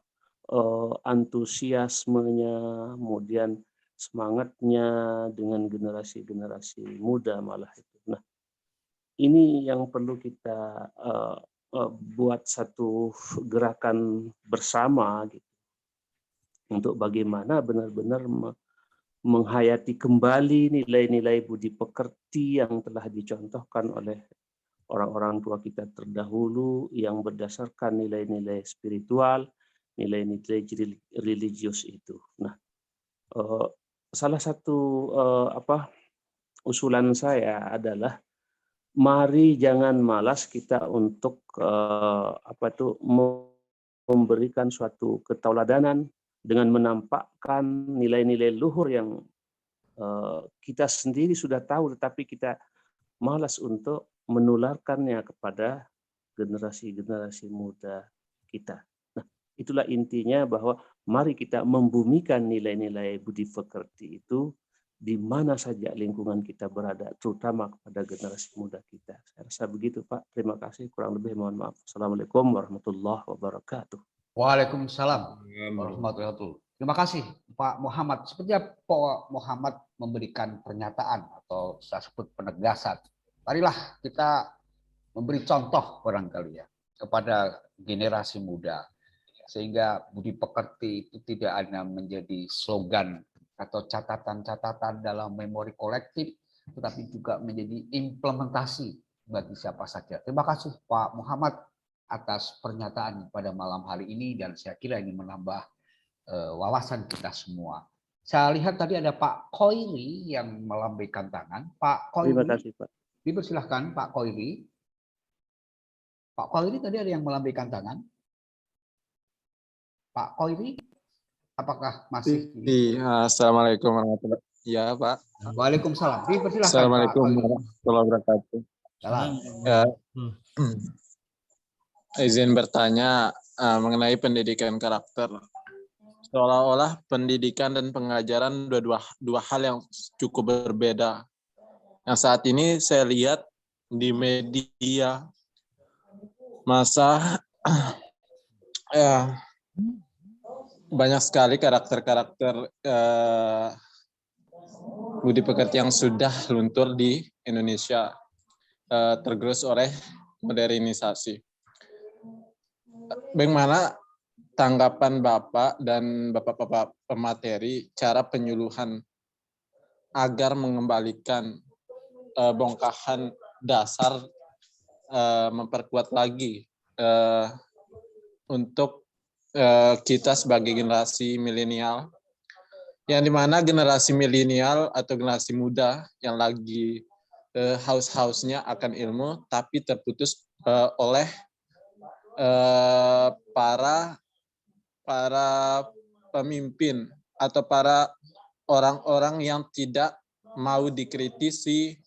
antusiasmenya, kemudian semangatnya dengan generasi-generasi muda malah itu. Nah, ini yang perlu kita buat satu gerakan bersama gitu, untuk bagaimana benar-benar menghayati kembali nilai-nilai budi pekerti yang telah dicontohkan oleh orang-orang tua kita terdahulu yang berdasarkan nilai-nilai spiritual, nilai-nilai religius itu. Nah, salah satu usulan saya adalah mari jangan malas kita untuk memberikan suatu ketauladanan dengan menampakkan nilai-nilai luhur yang kita sendiri sudah tahu, tetapi kita malas untuk menularkannya kepada generasi-generasi muda kita. Nah, itulah intinya, bahwa mari kita membumikan nilai-nilai budi pekerti itu di mana saja lingkungan kita berada, terutama kepada generasi muda kita. Saya rasa begitu, Pak. Terima kasih. Kurang lebih mohon maaf. Assalamualaikum warahmatullahi wabarakatuh. Waalaikumsalam warahmatullahi wabarakatuh. Terima kasih Pak Muhammad. Sepertinya Pak Muhammad memberikan pernyataan atau saya sebut penegasan. Marilah kita memberi contoh barangkali ya kepada generasi muda, sehingga budi pekerti itu tidak hanya menjadi slogan atau catatan-catatan dalam memori kolektif, tetapi juga menjadi implementasi bagi siapa saja. Terima kasih Pak Muhammad atas pernyataan pada malam hari ini, dan saya kira ini menambah wawasan kita semua. Saya lihat tadi ada Pak Koiri yang melambaikan tangan. Pak Koiri, terima kasih, Pak. Dipersilahkan Pak Koiri. Pak Koiri tadi ada yang melambaikan tangan. Pak Koiri, apakah masih? Assalamualaikum warahmatullahi wabarakatuh. Ya, Pak. Waalaikumsalam. Dipersilahkan. Assalamualaikum warahmatullahi wabarakatuh. Salam. Izin bertanya mengenai pendidikan karakter. Seolah-olah pendidikan dan pengajaran dua hal yang cukup berbeda. Yang saat ini saya lihat di media masa banyak sekali karakter-karakter budi pekerti yang sudah luntur di Indonesia, tergerus oleh modernisasi. Bagaimana tanggapan Bapak dan Bapak-Bapak pemateri cara penyuluhan agar mengembalikan bongkahan dasar, memperkuat lagi untuk kita sebagai generasi milenial, yang dimana generasi milenial atau generasi muda yang lagi haus-hausnya akan ilmu, tapi terputus oleh para pemimpin atau para orang-orang yang tidak mau dikritisi,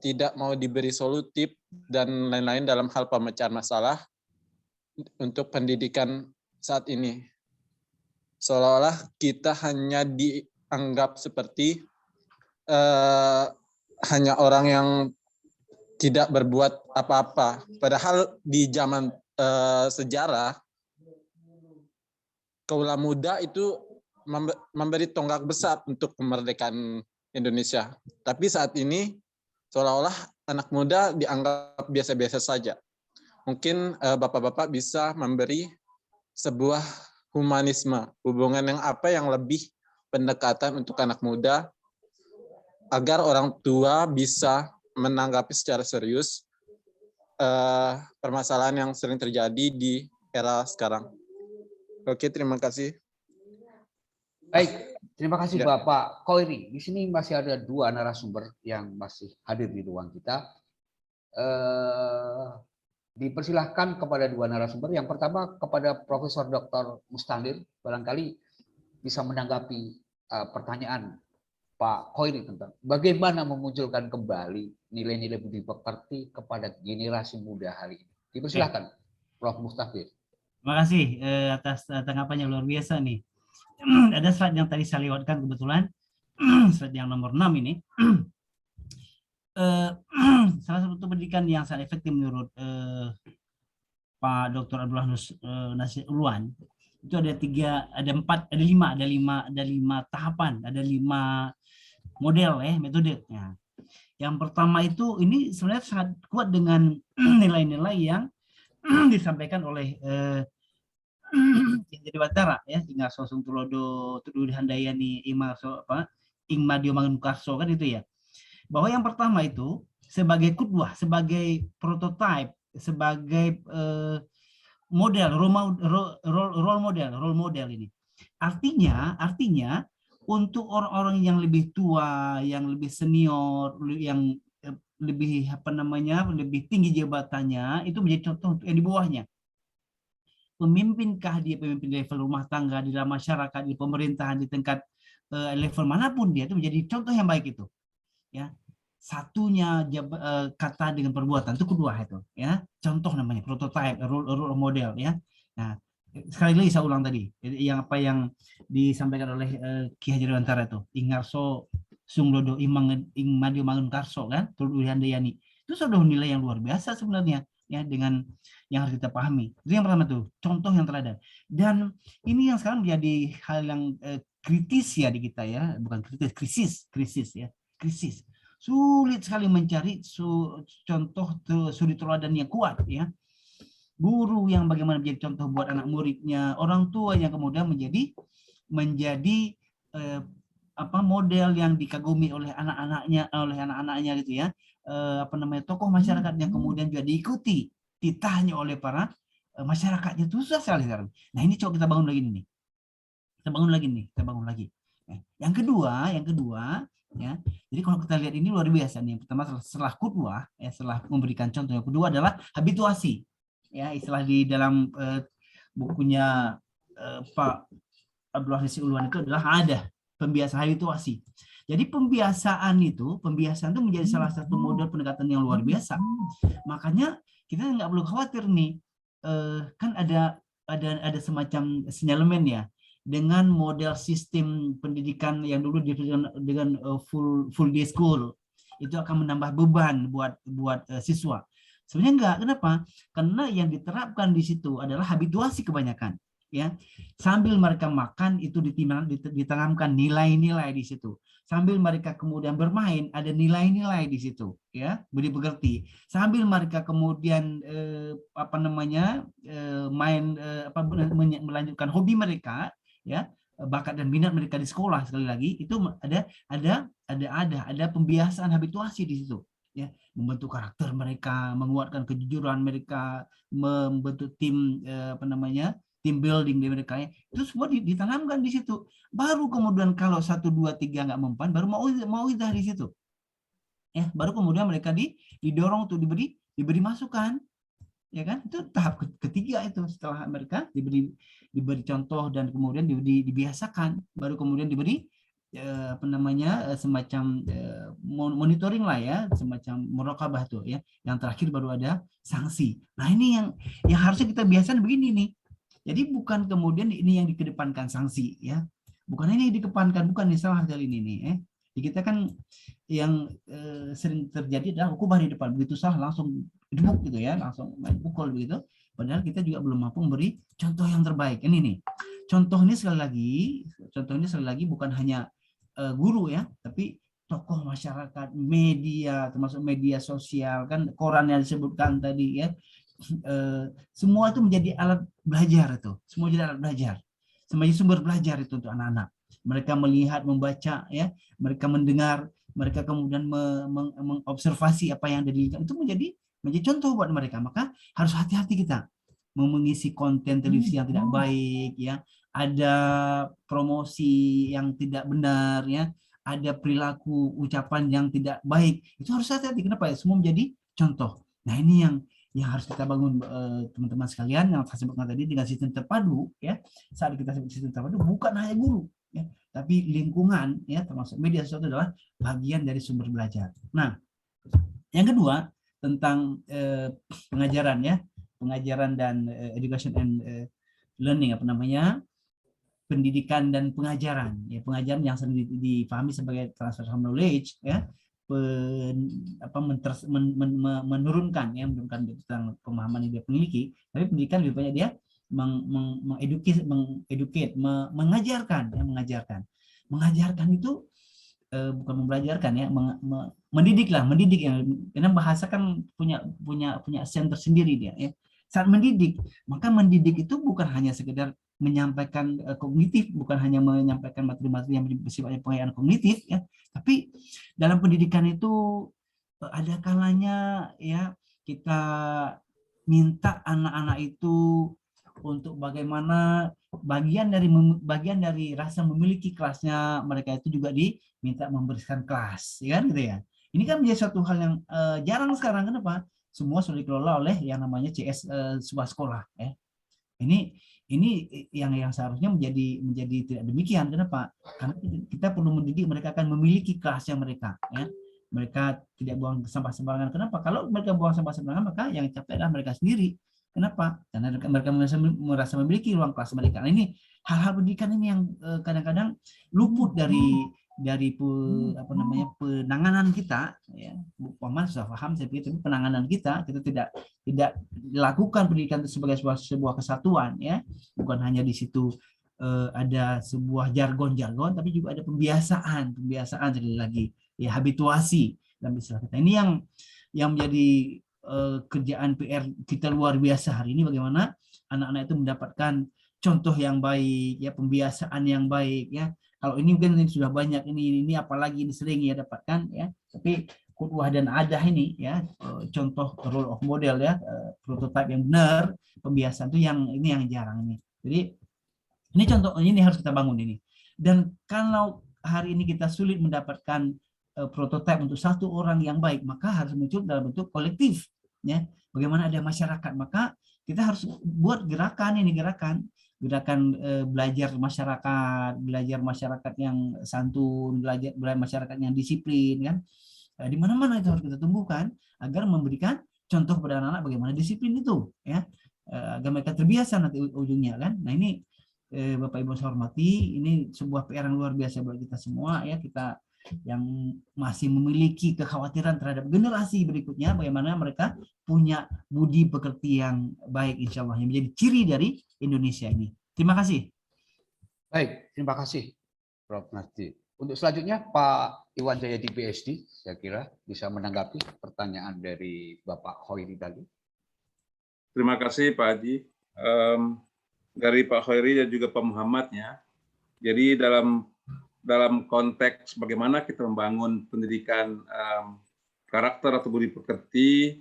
tidak mau diberi solutif dan lain-lain dalam hal pemecahan masalah untuk pendidikan saat ini. Seolah-olah kita hanya dianggap seperti hanya orang yang tidak berbuat apa-apa. Padahal di zaman sejarah, kaula muda itu memberi tonggak besar untuk kemerdekaan Indonesia. Tapi saat ini seolah-olah anak muda dianggap biasa-biasa saja. Mungkin bapak-bapak bisa memberi sebuah humanisme, hubungan yang lebih pendekatan untuk anak muda, agar orang tua bisa menanggapi secara serius permasalahan yang sering terjadi di era sekarang. Oke, terima kasih. Baik, terima kasih Ya. Bapak Koiri. Di sini masih ada 2 narasumber yang masih hadir di ruang kita. Dipersilahkan kepada 2 narasumber. Yang pertama kepada Profesor Dr. Mustandir, barangkali bisa menanggapi pertanyaan Pak Koiri tentang bagaimana memunculkan kembali nilai-nilai budi pekerti kepada generasi muda hari ini. Dipersilahkan, Prof. Mustandir. Terima kasih atas tanggapannya, luar biasa nih. Ada slide yang tadi saya lewatkan kebetulan, slide yang nomor 6 ini. Salah satu pendidikan yang sangat efektif menurut Pak Dr. Abdullah Nasir Ulwan itu ada 5 tahapan, ada 5 model metode. Ya. Yang pertama itu ini sebenarnya sangat kuat dengan nilai-nilai yang disampaikan oleh jadi Batara ya, Ingar Sosung Tulodo, Tududi Handayani, Ingmadio Mangunkarso kan itu ya. Bahwa yang pertama itu sebagai kudwah, sebagai prototype, sebagai model, role model ini. Artinya untuk orang-orang yang lebih tua, yang lebih senior, yang lebih lebih tinggi jabatannya, itu menjadi contoh untuk yang di bawahnya. Pemimpinkah dia, pemimpin level rumah tangga, di dalam masyarakat, di pemerintahan, di tingkat level manapun dia, itu menjadi contoh yang baik itu. Ya, satunya kata dengan perbuatan itu kedua itu. Ya, contoh namanya prototype, role model. Ya, nah sekali lagi saya ulang tadi, yang apa yang disampaikan oleh Ki Haji Dewantara itu, Ingarso Sunglodo Ingmadio Mangunkarso kan, Tududi Handayani, itu sudah nilai yang luar biasa sebenarnya. Ya, dengan yang harus kita pahami. Itu yang pertama tuh, contoh yang teladan. Dan ini yang sekarang menjadi hal yang kritis ya di kita ya, bukan kritis, krisis ya, krisis. Sulit sekali mencari contoh suri teladan yang kuat ya. Guru yang bagaimana menjadi contoh buat anak muridnya, orang tua yang kemudian menjadi model yang dikagumi oleh anak-anaknya gitu ya. Tokoh masyarakat yang kemudian juga diikuti titahnya oleh para masyarakatnya. Itu susah sekali sekarang. Nah, ini coba kita bangun lagi nih. Kita bangun lagi. Yang kedua ya. Jadi kalau kita lihat ini luar biasa nih. Yang pertama setelah kudwah ya, setelah memberikan contoh, yang kedua adalah habituasi. Ya, istilah di dalam bukunya Pak Abdullah Nasir Ulwan itu adalah ada pembiasaan habituasi. Jadi pembiasaan itu menjadi salah satu model pendekatan yang luar biasa. Makanya kita nggak perlu khawatir nih, kan ada semacam sinyalemen ya, dengan model sistem pendidikan yang dulu dengan full day school itu akan menambah beban buat siswa. Sebenarnya enggak. Kenapa? Karena yang diterapkan di situ adalah habituasi kebanyakan. Ya, sambil mereka makan itu ditanamkan nilai-nilai di situ. Sambil mereka kemudian bermain ada nilai-nilai di situ, ya, budi pekerti. Sambil mereka kemudian melanjutkan hobi mereka, ya, bakat dan minat mereka di sekolah, sekali lagi itu ada pembiasaan habituasi di situ. Ya, membentuk karakter mereka, menguatkan kejujuran mereka, membentuk tim tim building di mereka, itu semua ditanamkan di situ. Baru kemudian kalau 1, 2, 3 nggak mempan, baru mau di situ. Ya, baru kemudian mereka didorong untuk diberi masukan. ya kan? Itu tahap ketiga itu, setelah mereka diberi contoh dan kemudian dibiasakan, baru kemudian diberi semacam monitoring lah ya, semacam muraqabah tuh ya. Yang terakhir baru ada sanksi. Nah, ini yang harusnya kita biasakan begini nih. Jadi bukan kemudian ini yang dikedepankan sanksi ya. Bukan ini yang dikedepankan, bukan salah hal ini nih ya. Di kita kan yang sering terjadi adalah hukuman di depan, begitu salah langsung dibuk gitu ya, langsung main pukul begitu. Padahal kita juga belum mampu memberi contoh yang terbaik. Ini nih. Contoh ini sekali lagi bukan hanya guru ya, tapi tokoh masyarakat, media, termasuk media sosial, kan koran yang disebutkan tadi ya, semua itu menjadi alat belajar itu, semua jadi alat belajar, sebagai sumber belajar itu untuk anak-anak. Mereka melihat, membaca ya, mereka mendengar, mereka kemudian mengobservasi apa yang ada di lingkungan, itu menjadi contoh buat mereka. Maka harus hati-hati kita mengisi konten televisi yang tidak baik ya, ada promosi yang tidak benar ya, ada perilaku ucapan yang tidak baik, itu harus hati-hati. Kenapa ya? Semua menjadi contoh. Nah, ini yang harus kita bangun teman-teman sekalian, yang saya sebutkan tadi dengan sistem terpadu ya. Saat kita sebut sistem terpadu bukan hanya guru ya, tapi lingkungan ya, termasuk media sosial adalah bagian dari sumber belajar. Nah, yang kedua tentang pengajaran ya, pengajaran dan education and learning, pendidikan dan pengajaran ya, pengajaran yang sering dipahami sebagai transfer of knowledge ya, menurunkan tentang pemahaman yang dia miliki, tapi pendidikan lebih banyak dia mengajarkan itu bukan membelajarkan ya, mendidik yang, karena bahasa kan punya sen tersendiri dia ya. Saat mendidik, maka mendidik itu bukan hanya sekedar menyampaikan kognitif, bukan hanya menyampaikan materi-materi yang bersifatnya pengayaan kognitif ya, tapi dalam pendidikan itu ada kalanya ya kita minta anak-anak itu untuk bagaimana bagian dari rasa memiliki kelasnya, mereka itu juga diminta membersihkan kelas ya kan, gitu ya. Ini kan menjadi suatu hal yang jarang sekarang. Kenapa? Semua sudah dikelola oleh yang namanya CS sebuah sekolah ya. Ini yang seharusnya menjadi tidak demikian. Kenapa? Karena kita perlu mendidik mereka akan memiliki kelasnya mereka ya. Mereka tidak buang sampah sembarangan. Kenapa? Kalau mereka buang sampah sembarangan, maka yang capek adalah mereka sendiri. Kenapa? Karena mereka merasa memiliki ruang kelas mereka. Nah, ini hal-hal pendidikan ini yang kadang-kadang luput dari penanganan kita ya. Bu Paman sudah paham, saya pikir, tapi penanganan kita tidak dilakukan pendidikan itu sebagai sebuah kesatuan ya, bukan hanya di situ ada sebuah jargon, tapi juga ada pembiasaan sekali lagi ya, habituasi dalam istilah kita. Ini yang menjadi kerjaan PR kita luar biasa hari ini, bagaimana anak-anak itu mendapatkan contoh yang baik ya, pembiasaan yang baik ya. Kalau ini mungkin sudah banyak, ini apalagi ini sering ya dapatkan ya, tapi qudwah dan adah ini ya, contoh role of model ya, prototipe yang benar, pembiasaan itu yang jarang ini. Jadi ini contoh, ini harus kita bangun ini. Dan kalau hari ini kita sulit mendapatkan prototipe untuk satu orang yang baik, maka harus muncul dalam bentuk kolektif ya. Bagaimana ada masyarakat, maka kita harus buat gerakan belajar masyarakat yang santun, belajar masyarakat yang disiplin kan. Di mana-mana itu harus kita tumbuhkan agar memberikan contoh pada anak-anak bagaimana disiplin itu ya, agar mereka terbiasa nanti ujungnya kan. Nah, ini Bapak Ibu saya hormati, ini sebuah PR yang luar biasa buat kita semua ya, kita yang masih memiliki kekhawatiran terhadap generasi berikutnya, bagaimana mereka punya budi pekerti yang baik, insya Allah, yang menjadi ciri dari Indonesia ini. Terima kasih. Baik, terima kasih Prof. Nasdi. Untuk selanjutnya Pak Iwan Jayadi PhD, saya kira bisa menanggapi pertanyaan dari Bapak Khoiri tadi. Terima kasih Pak Haji. Dari Pak Khoiri dan juga Pak Muhammadnya. Jadi dalam konteks bagaimana kita membangun pendidikan karakter atau budi pekerti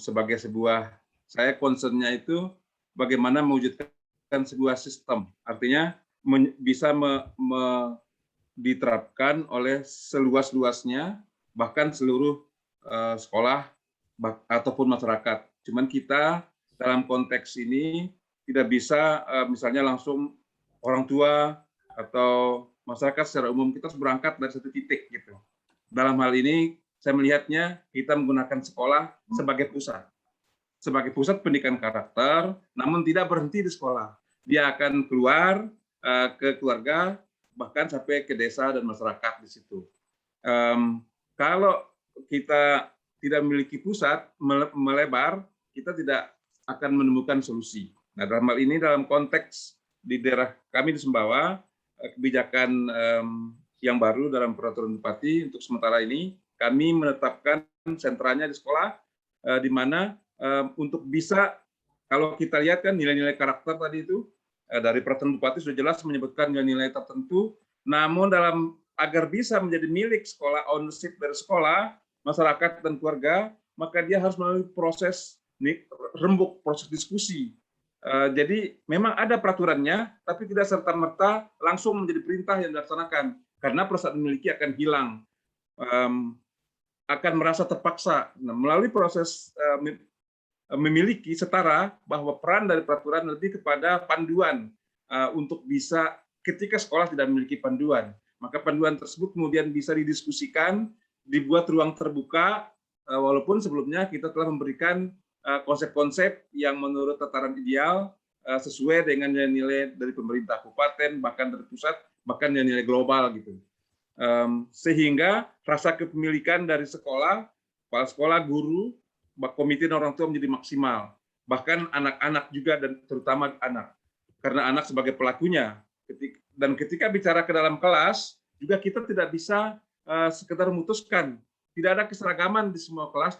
sebagai sebuah, saya concernnya itu bagaimana mewujudkan sebuah sistem, artinya bisa diterapkan oleh seluas-luasnya, bahkan seluruh sekolah ataupun masyarakat. Cuman kita dalam konteks ini tidak bisa misalnya langsung orang tua atau masyarakat secara umum kita harus berangkat dari satu titik gitu. Dalam hal ini saya melihatnya kita menggunakan sekolah sebagai pusat pendidikan karakter, namun tidak berhenti di sekolah. Dia akan keluar ke keluarga, bahkan sampai ke desa dan masyarakat di situ. Kalau kita tidak memiliki pusat melebar, kita tidak akan menemukan solusi. Nah, dalam hal ini dalam konteks di daerah kami di Sumbawa, kebijakan yang baru dalam peraturan bupati untuk sementara ini kami menetapkan sentranya di sekolah, di mana untuk bisa, kalau kita lihat kan nilai-nilai karakter tadi itu dari peraturan bupati sudah jelas menyebutkan nilai-nilai tertentu, namun agar bisa menjadi milik sekolah, ownership dari sekolah, masyarakat dan keluarga, maka dia harus melalui proses rembuk, proses diskusi. Jadi memang ada peraturannya, tapi tidak serta-merta langsung menjadi perintah yang dilaksanakan, karena perasaan memiliki akan hilang, akan merasa terpaksa. Nah, melalui proses memiliki setara bahwa peran dari peraturan lebih kepada panduan untuk bisa ketika sekolah tidak memiliki panduan, maka panduan tersebut kemudian bisa didiskusikan, dibuat ruang terbuka, walaupun sebelumnya kita telah memberikan konsep-konsep yang menurut tataran ideal sesuai dengan nilai-nilai dari pemerintah kabupaten, bahkan dari pusat, bahkan nilai-nilai global gitu. Sehingga rasa kepemilikan dari sekolah, kepala sekolah, guru, komite dan orang tua menjadi maksimal. Bahkan anak-anak juga, dan terutama anak. Karena anak sebagai pelakunya. Dan ketika bicara ke dalam kelas, juga kita tidak bisa sekedar memutuskan. Tidak ada keseragaman di semua kelas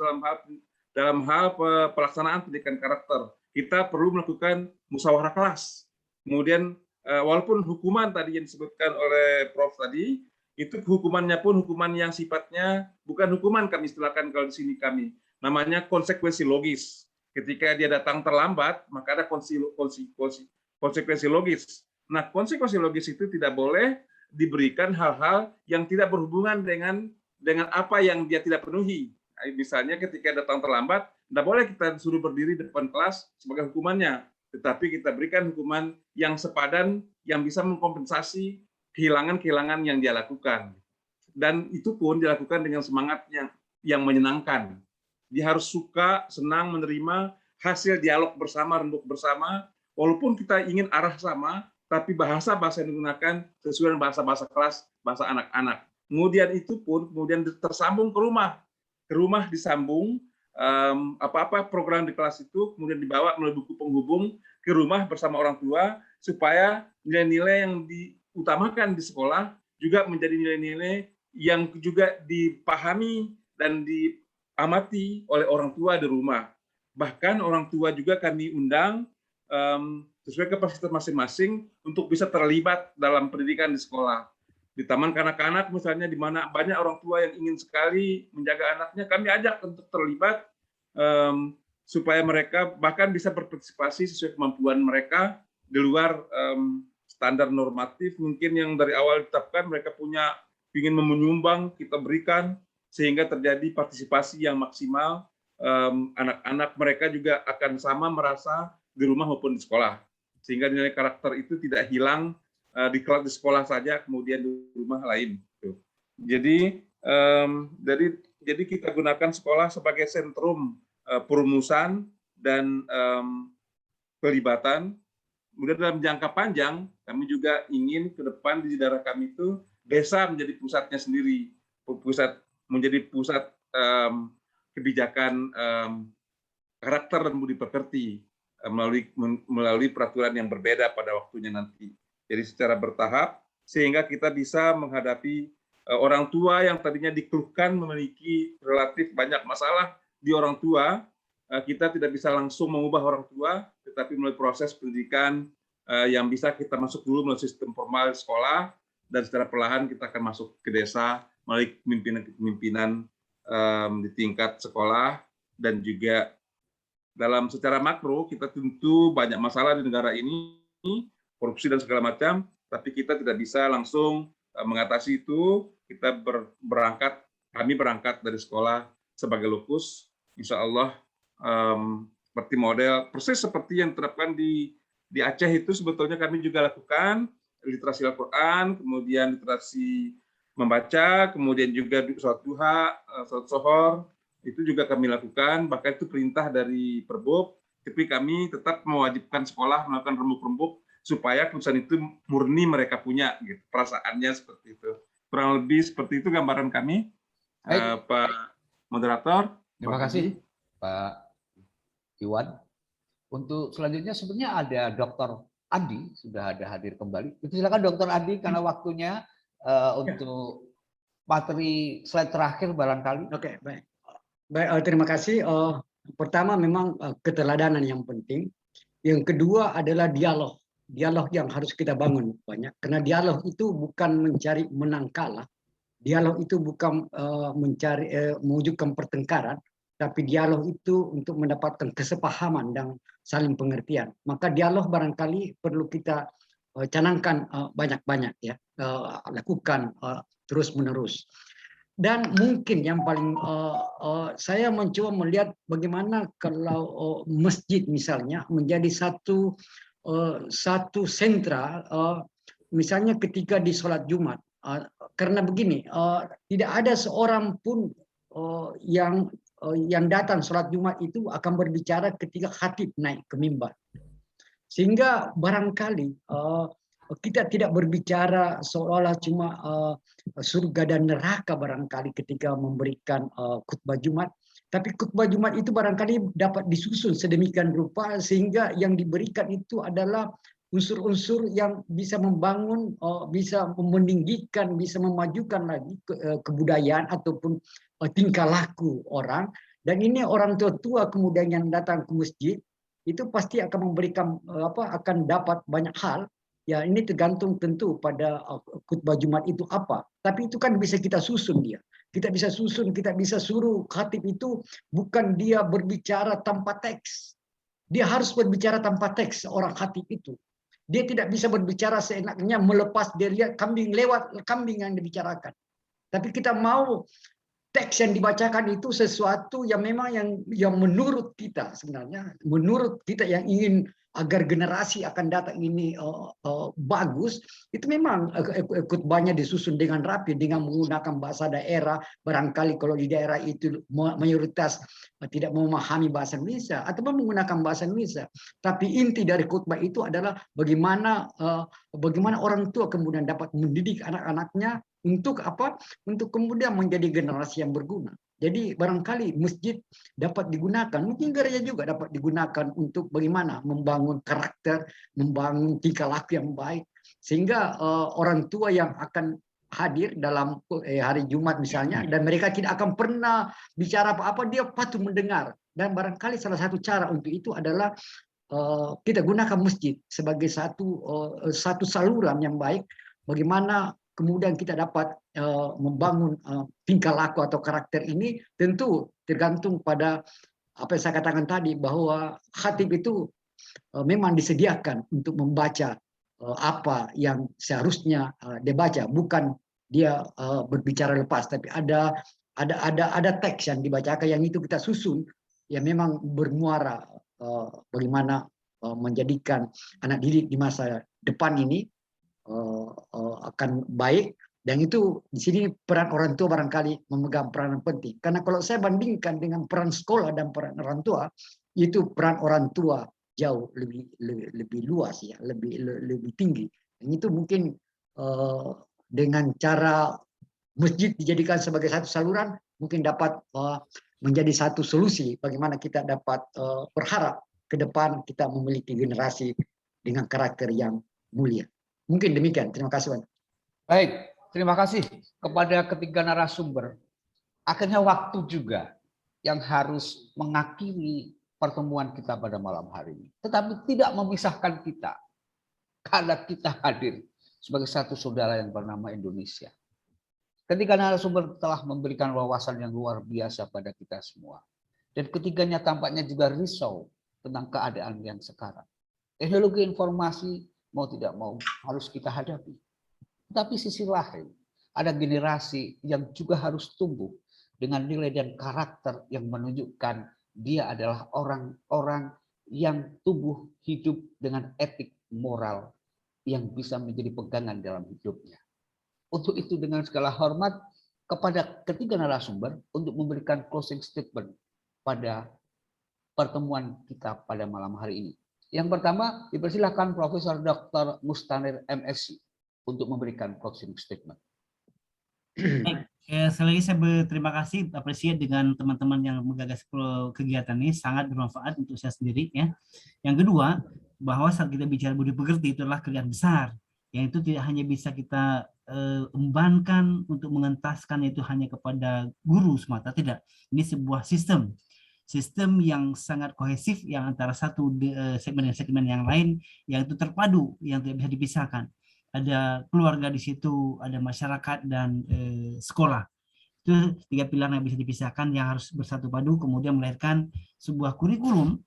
dalam hal pelaksanaan pendidikan karakter. Kita perlu melakukan musyawarah kelas. Kemudian, walaupun hukuman tadi yang disebutkan oleh Prof. tadi, itu hukumannya pun hukuman yang sifatnya bukan hukuman kami istilahkan kalau di sini kami. Namanya konsekuensi logis. Ketika dia datang terlambat, maka ada konsekuensi logis. Nah, konsekuensi logis itu tidak boleh diberikan hal-hal yang tidak berhubungan dengan apa yang dia tidak penuhi. Misalnya ketika datang terlambat, tidak boleh kita suruh berdiri di depan kelas sebagai hukumannya, tetapi kita berikan hukuman yang sepadan, yang bisa mengkompensasi kehilangan-kehilangan yang dia lakukan. Dan itu pun dilakukan dengan semangat yang menyenangkan. Dia harus suka, senang menerima hasil dialog bersama, rembuk bersama, walaupun kita ingin arah sama, tapi bahasa-bahasa yang digunakan sesuai dengan bahasa-bahasa kelas, bahasa anak-anak. Kemudian itu pun kemudian tersambung ke rumah. Ke rumah disambung, apa-apa program di kelas itu kemudian dibawa melalui buku penghubung ke rumah bersama orang tua, supaya nilai-nilai yang diutamakan di sekolah juga menjadi nilai-nilai yang juga dipahami dan diamati oleh orang tua di rumah. Bahkan orang tua juga kami undang sesuai kapasitas masing-masing untuk bisa terlibat dalam pendidikan di sekolah. Di taman kanak-kanak misalnya, di mana banyak orang tua yang ingin sekali menjaga anaknya, kami ajak untuk terlibat supaya mereka bahkan bisa berpartisipasi sesuai kemampuan mereka di luar standar normatif mungkin yang dari awal ditetapkan. Mereka ingin menyumbang, kita berikan sehingga terjadi partisipasi yang maksimal. Anak-anak mereka juga akan sama merasa di rumah maupun di sekolah, sehingga nilai karakter itu tidak hilang di sekolah saja, kemudian di rumah lain. Jadi kita gunakan sekolah sebagai sentrum perumusan dan pelibatan. Kemudian dalam jangka panjang, kami juga ingin ke depan di daerah kami itu desa menjadi pusatnya sendiri, menjadi pusat kebijakan karakter dan budi pekerti melalui peraturan yang berbeda pada waktunya nanti. Jadi secara bertahap, sehingga kita bisa menghadapi orang tua yang tadinya dikeluhkan memiliki relatif banyak masalah di orang tua. Kita tidak bisa langsung mengubah orang tua, tetapi melalui proses pendidikan yang bisa kita masuk dulu melalui sistem formal sekolah, dan secara perlahan kita akan masuk ke desa melalui kepemimpinan di tingkat sekolah. Dan juga dalam secara makro, kita tentu banyak masalah di negara ini, korupsi dan segala macam, tapi kita tidak bisa langsung mengatasi itu. Kami berangkat dari sekolah sebagai lokus, insya Allah seperti model persis seperti yang diterapkan di Aceh itu sebetulnya kami juga lakukan literasi Al-Quran, kemudian literasi membaca, kemudian juga sholat duha, sholat zuhur, itu juga kami lakukan, bahkan itu perintah dari Perbub, tapi kami tetap mewajibkan sekolah melakukan rembuk-rembuk supaya putusan itu murni mereka punya, gitu. Perasaannya seperti itu. Kurang lebih seperti itu gambaran kami, Pak Moderator. Terima kasih, Pak Iwan. Untuk selanjutnya sebenarnya ada Dr. Andi, sudah ada hadir kembali. Silakan Dr. Andi, karena waktunya untuk materi slide terakhir barangkali. Oke, baik. Baik, terima kasih. Pertama memang keteladanan yang penting. Yang kedua adalah dialog. Dialog yang harus kita bangun banyak. Karena dialog itu bukan mencari menang kalah. Dialog itu bukan mencari mewujudkan pertengkaran, tapi dialog itu untuk mendapatkan kesepahaman dan saling pengertian. Maka dialog barangkali perlu kita canangkan banyak-banyak ya, lakukan terus-menerus. Dan mungkin yang paling saya mencoba melihat bagaimana kalau masjid misalnya menjadi satu sentra, misalnya ketika di sholat Jumat, karena begini, tidak ada seorang pun yang datang sholat Jumat itu akan berbicara ketika khatib naik ke mimbar, sehingga barangkali kita tidak berbicara seolah-olah cuma surga dan neraka barangkali ketika memberikan khutbah Jumat, tapi khutbah Jumat itu barangkali dapat disusun sedemikian rupa sehingga yang diberikan itu adalah unsur-unsur yang bisa membangun, bisa meninggikan, bisa memajukan lagi kebudayaan ataupun tingkah laku orang. Dan ini orang tua-tua kemudian yang datang ke masjid itu pasti akan memberikan akan dapat banyak hal. Ya, ini tergantung tentu pada khutbah Jumat itu apa. Tapi itu kan bisa kita susun dia. Kita bisa susun, kita bisa suruh khatib itu bukan dia berbicara tanpa teks. Dia harus berbicara tanpa teks, orang khatib itu. Dia tidak bisa berbicara seenaknya melepas dia lihat kambing lewat, kambing yang dibicarakan. Tapi kita mau teks yang dibacakan itu sesuatu yang memang yang menurut kita sebenarnya, menurut kita yang ingin agar generasi akan datang ini bagus, itu memang khutbahnya disusun dengan rapi, dengan menggunakan bahasa daerah. Barangkali kalau di daerah itu mayoritas tidak memahami bahasa Indonesia atau menggunakan bahasa Indonesia. Tapi inti dari khutbah itu adalah bagaimana orang tua kemudian dapat mendidik anak-anaknya untuk apa? Untuk kemudian menjadi generasi yang berguna. Jadi barangkali masjid dapat digunakan, mungkin gereja juga dapat digunakan untuk bagaimana membangun karakter, membangun tingkah laku yang baik, sehingga orang tua yang akan hadir dalam hari Jumat misalnya, dan mereka tidak akan pernah bicara apa-apa, dia patut mendengar. Dan barangkali salah satu cara untuk itu adalah kita gunakan masjid sebagai satu saluran yang baik, bagaimana kemudian kita dapat membangun tingkah laku atau karakter ini. Tentu tergantung pada apa yang saya katakan tadi, bahwa khatib itu memang disediakan untuk membaca apa yang seharusnya dia baca, bukan dia berbicara lepas, tapi ada teks yang dibacakan yang itu kita susun, yang memang bermuara bagaimana menjadikan anak didik di masa depan ini akan baik. Dan itu di sini peran orang tua barangkali memegang peranan penting. Karena kalau saya bandingkan dengan peran sekolah dan peran orang tua, itu peran orang tua jauh lebih luas ya, lebih tinggi. Dan itu mungkin dengan cara masjid dijadikan sebagai satu saluran, mungkin dapat menjadi satu solusi bagaimana kita dapat berharap ke depan kita memiliki generasi dengan karakter yang mulia. Mungkin demikian. Terima kasih, Pak. Baik, terima kasih kepada ketiga narasumber. Akhirnya waktu juga yang harus mengakhiri pertemuan kita pada malam hari ini. Tetapi tidak memisahkan kita, karena kita hadir sebagai satu saudara yang bernama Indonesia. Ketiga narasumber telah memberikan wawasan yang luar biasa pada kita semua. Dan ketiganya tampaknya juga risau tentang keadaan yang sekarang. Teknologi informasi mau tidak mau harus kita hadapi. Tapi sisi lain, ada generasi yang juga harus tumbuh dengan nilai dan karakter yang menunjukkan dia adalah orang-orang yang tubuh hidup dengan etik moral yang bisa menjadi pegangan dalam hidupnya. Untuk itu dengan segala hormat kepada ketiga narasumber untuk memberikan closing statement pada pertemuan kita pada malam hari ini. Yang pertama, dipersilakan Profesor Dr. Mustanir MSc untuk memberikan closing statement. Baik, sekali lagi saya berterima kasih, apresiat dengan teman-teman yang menggagas kegiatan ini, sangat bermanfaat untuk saya sendiri ya. Yang kedua, bahwa saat kita bicara budi pekerti itu adalah kerjaan besar, yang itu tidak hanya bisa kita embankan untuk mengentaskan itu hanya kepada guru semata, tidak. Ini sebuah sistem yang sangat kohesif yang antara satu segmen dengan segmen yang lain, yang itu terpadu, yang tidak bisa dipisahkan. Ada keluarga di situ, ada masyarakat dan sekolah. Itu tiga pilar yang bisa dipisahkan yang harus bersatu padu, kemudian melahirkan sebuah kurikulum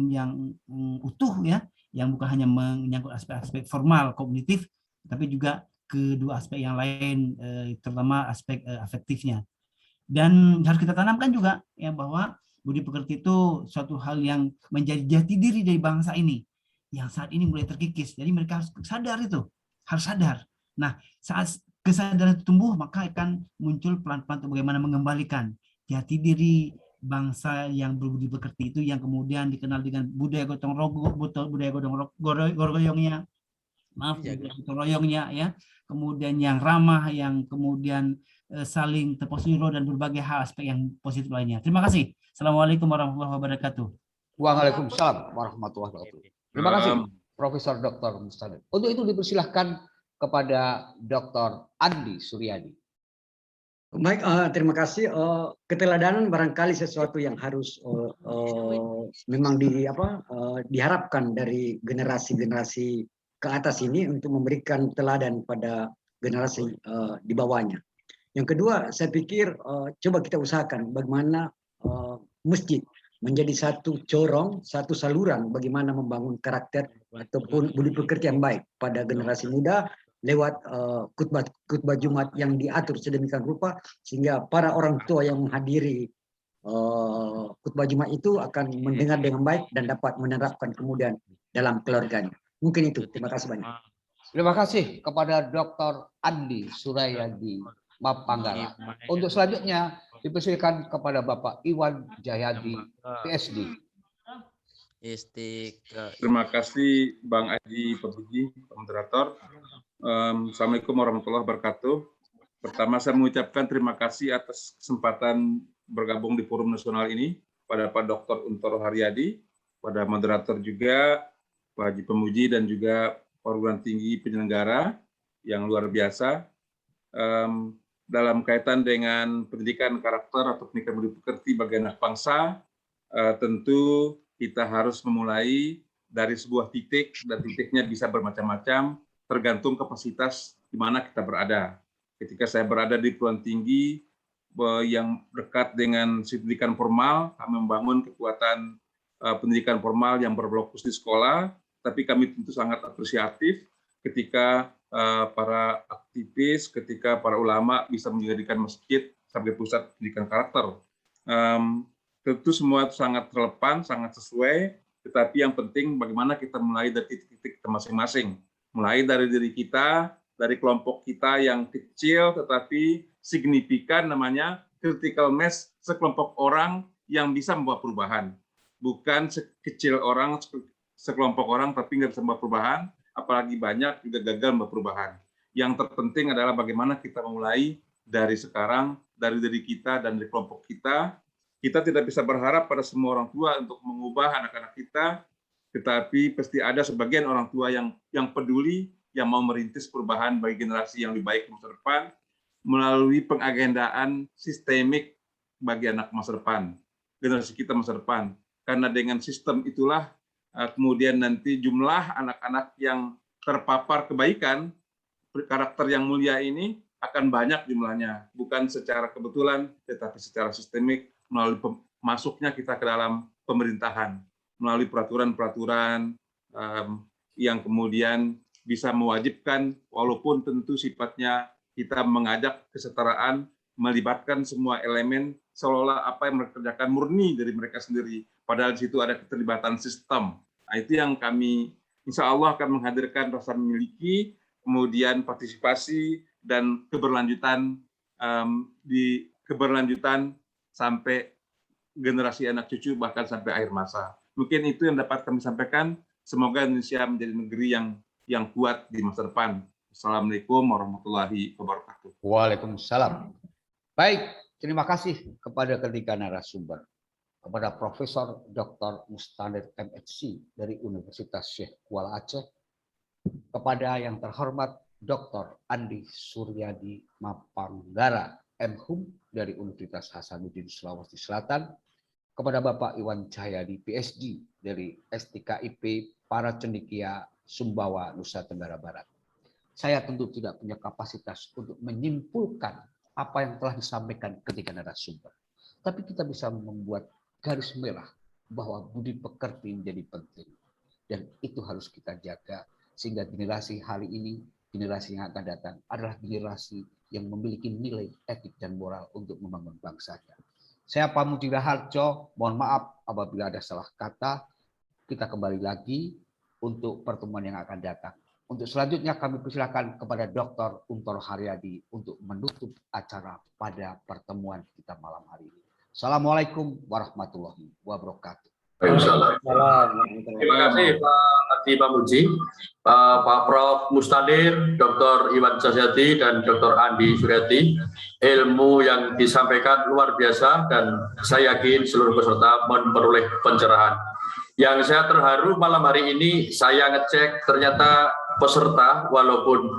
yang utuh ya, yang bukan hanya menyangkut aspek-aspek formal kognitif, tapi juga kedua aspek yang lain, terutama aspek afektifnya. Dan harus kita tanamkan juga ya bahwa budi pekerti itu suatu hal yang menjadi jati diri dari bangsa ini yang saat ini mulai terkikis. Jadi mereka harus sadar itu, harus sadar. Nah, saat kesadaran itu tumbuh, maka akan muncul pelan-pelan untuk bagaimana mengembalikan jati diri bangsa yang berbudi pekerti itu, yang kemudian dikenal dengan budaya gotong royongnya, gotong royongnya ya, kemudian yang ramah, yang kemudian saling terposiro dan berbagai hal aspek yang positif lainnya. Terima kasih. Assalamualaikum warahmatullahi wabarakatuh. Waalaikumsalam warahmatullahi wabarakatuh. Terima kasih Profesor Dr. Mustanir. Untuk itu dipersilahkan kepada Dr. Andi Suryadi. Baik, terima kasih. Keteladanan barangkali sesuatu yang harus memang diharapkan dari generasi-generasi ke atas ini untuk memberikan teladan pada generasi di bawahnya. Yang kedua, saya pikir coba kita usahakan bagaimana masjid menjadi satu corong, satu saluran bagaimana membangun karakter ataupun budi pekerti yang baik pada generasi muda lewat khutbah Jumat yang diatur sedemikian rupa sehingga para orang tua yang menghadiri khutbah Jumat itu akan mendengar dengan baik dan dapat menerapkan kemudian dalam keluarganya. Mungkin itu. Terima kasih banyak. Terima kasih kepada Dr. Andi Suryadi Mapanggala. Untuk selanjutnya dipersilakan kepada Bapak Iwan Jayadi, PSD. Terima kasih Bang Aji Pabuji, moderator. Assalamualaikum warahmatullahi wabarakatuh. Pertama saya mengucapkan terima kasih atas kesempatan bergabung di forum nasional ini pada Pak Dr. Untoro Haryadi, pada moderator juga, Pak Haji Pemuji dan juga perguruan tinggi penyelenggara yang luar biasa. Dalam kaitan dengan pendidikan karakter atau pendidikan budi pekerti bagi anak bangsa, tentu kita harus memulai dari sebuah titik, dan titiknya bisa bermacam-macam, tergantung kapasitas di mana kita berada. Ketika saya berada di perguruan tinggi yang dekat dengan pendidikan formal, kami membangun kekuatan pendidikan formal yang berfokus di sekolah, tapi kami tentu sangat apresiatif ketika para aktivis, ketika para ulama bisa menjadikan masjid sebagai pusat pendidikan karakter. Tentu semua sangat relevan, sangat sesuai, tetapi yang penting bagaimana kita mulai dari titik-titik kita masing-masing. Mulai dari diri kita, dari kelompok kita yang kecil tetapi signifikan, namanya critical mass, sekelompok orang yang bisa membawa perubahan. Bukan sekecil orang, sekelompok orang tapi nggak bisa membawa perubahan, apalagi banyak juga gagal membawa perubahan. Yang terpenting adalah bagaimana kita memulai dari sekarang, dari diri kita dan dari kelompok kita. Kita tidak bisa berharap pada semua orang tua untuk mengubah anak-anak kita, tetapi pasti ada sebagian orang tua yang peduli, yang mau merintis perubahan bagi generasi yang lebih baik masa depan, melalui pengagendaan sistemik bagi anak masa depan, generasi kita masa depan. Karena dengan sistem itulah kemudian nanti jumlah anak-anak yang terpapar kebaikan, karakter yang mulia ini akan banyak jumlahnya. Bukan secara kebetulan, tetapi secara sistemik melalui masuknya kita ke dalam pemerintahan, melalui peraturan-peraturan yang kemudian bisa mewajibkan, walaupun tentu sifatnya kita mengajak kesetaraan, melibatkan semua elemen seolah-olah apa yang mereka kerjakan murni dari mereka sendiri, padahal di situ ada keterlibatan sistem. Nah, itu yang kami insya Allah akan menghadirkan rasa memiliki, kemudian partisipasi dan keberlanjutan keberlanjutan sampai generasi anak cucu bahkan sampai akhir masa. Mungkin itu yang dapat kami sampaikan. Semoga Indonesia menjadi negeri yang kuat di masa depan. Assalamualaikum warahmatullahi wabarakatuh. Waalaikumsalam. Baik, terima kasih kepada ketiga narasumber, kepada Profesor Dr. Mustanir MSc dari Universitas Syekh Kuala Aceh, kepada yang terhormat Dr. Andi Suryadi Mapanggara, MHum dari Universitas Hasanuddin Sulawesi Selatan, kepada Bapak Iwan Cahyadi, PhD dari STKIP Para Cendekia Sumbawa, Nusa Tenggara Barat. Saya tentu tidak punya kapasitas untuk menyimpulkan apa yang telah disampaikan ketika narasumber. Tapi kita bisa membuat garis merah bahwa budi pekerti menjadi penting. Dan itu harus kita jaga sehingga generasi hari ini, generasi yang akan datang adalah generasi yang memiliki nilai etik dan moral untuk membangun bangsanya. Saya Pamudi Raharjo, mohon maaf apabila ada salah kata. Kita kembali lagi untuk pertemuan yang akan datang. Untuk selanjutnya kami persilakan kepada Dr. Untoro Haryadi untuk menutup acara pada pertemuan kita malam hari ini. Assalamualaikum warahmatullahi wabarakatuh. Terima kasih Pak Haji Pamuji, Pak Prof. Mustanir, Dr. Iwan Cahyadi, dan Dr. Andi Suryadi. Ilmu yang disampaikan luar biasa dan saya yakin seluruh peserta memperoleh pencerahan. Yang saya terharu malam hari ini, saya ngecek ternyata peserta walaupun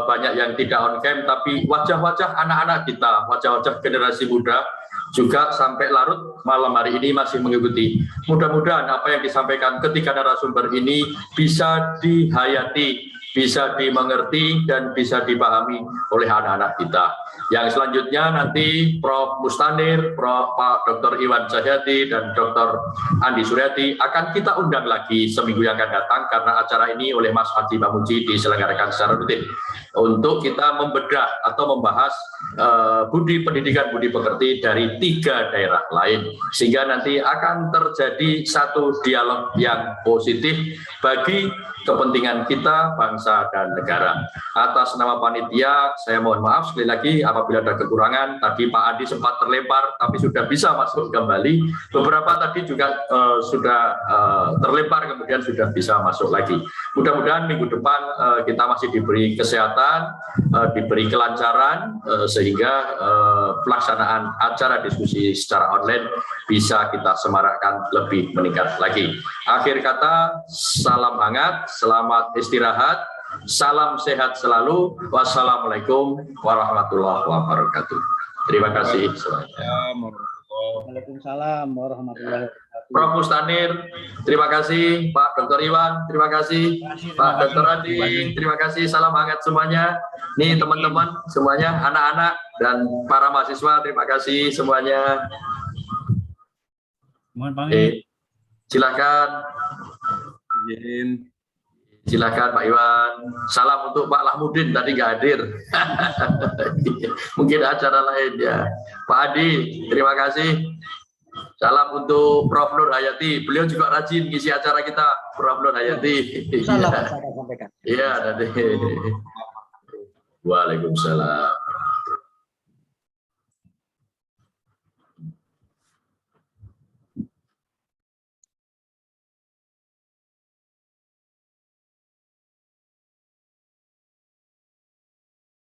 banyak yang tidak on cam, tapi wajah-wajah anak-anak kita, wajah-wajah generasi muda juga sampai larut malam hari ini masih mengikuti. Mudah-mudahan apa yang disampaikan ketika narasumber ini bisa dihayati, bisa dimengerti, dan bisa dipahami oleh anak-anak kita. Yang selanjutnya nanti Prof. Mustanir, Pak Dr. Iwan Cahyadi, dan Dr. Andi Suryadi akan kita undang lagi seminggu yang akan datang karena acara ini oleh Mas Haji Pamuji diselenggarakan secara rutin untuk kita membedah atau membahas budi pendidikan, budi pekerti dari 3 daerah lain, sehingga nanti akan terjadi satu dialog yang positif bagi kepentingan kita, bangsa, dan negara. Atas nama panitia, saya mohon maaf sekali lagi apabila ada kekurangan. Tadi Pak Adi sempat terlempar, tapi sudah bisa masuk kembali. Beberapa tadi juga sudah terlempar, kemudian sudah bisa masuk lagi. Mudah-mudahan minggu depan kita masih diberi kesehatan, diberi kelancaran, sehingga pelaksanaan acara diskusi secara online bisa kita semarakkan lebih meningkat lagi. Akhir kata, salam hangat, selamat istirahat, salam sehat selalu. Wassalamualaikum warahmatullahi wabarakatuh. Terima kasih. Waalaikumsalam warahmatullahi wabarakatuh. Prof. Mustanir, terima kasih. Pak Dr. Iwan, terima kasih. Pak Dr. Adi, terima kasih. Salam hangat semuanya. Nih teman-teman semuanya, anak-anak dan para mahasiswa, terima kasih semuanya. Mohon pamit. Silakan. Silakan Pak Iwan. Salam untuk Pak Lahmudin, tadi nggak hadir. Mungkin acara lain ya. Pak Adi, terima kasih. Salam untuk Prof. Nur Hayati. Beliau juga rajin ngisi acara kita, Prof. Nur Hayati. Salam saya sampaikan. Iya, nanti. Waalaikumsalam.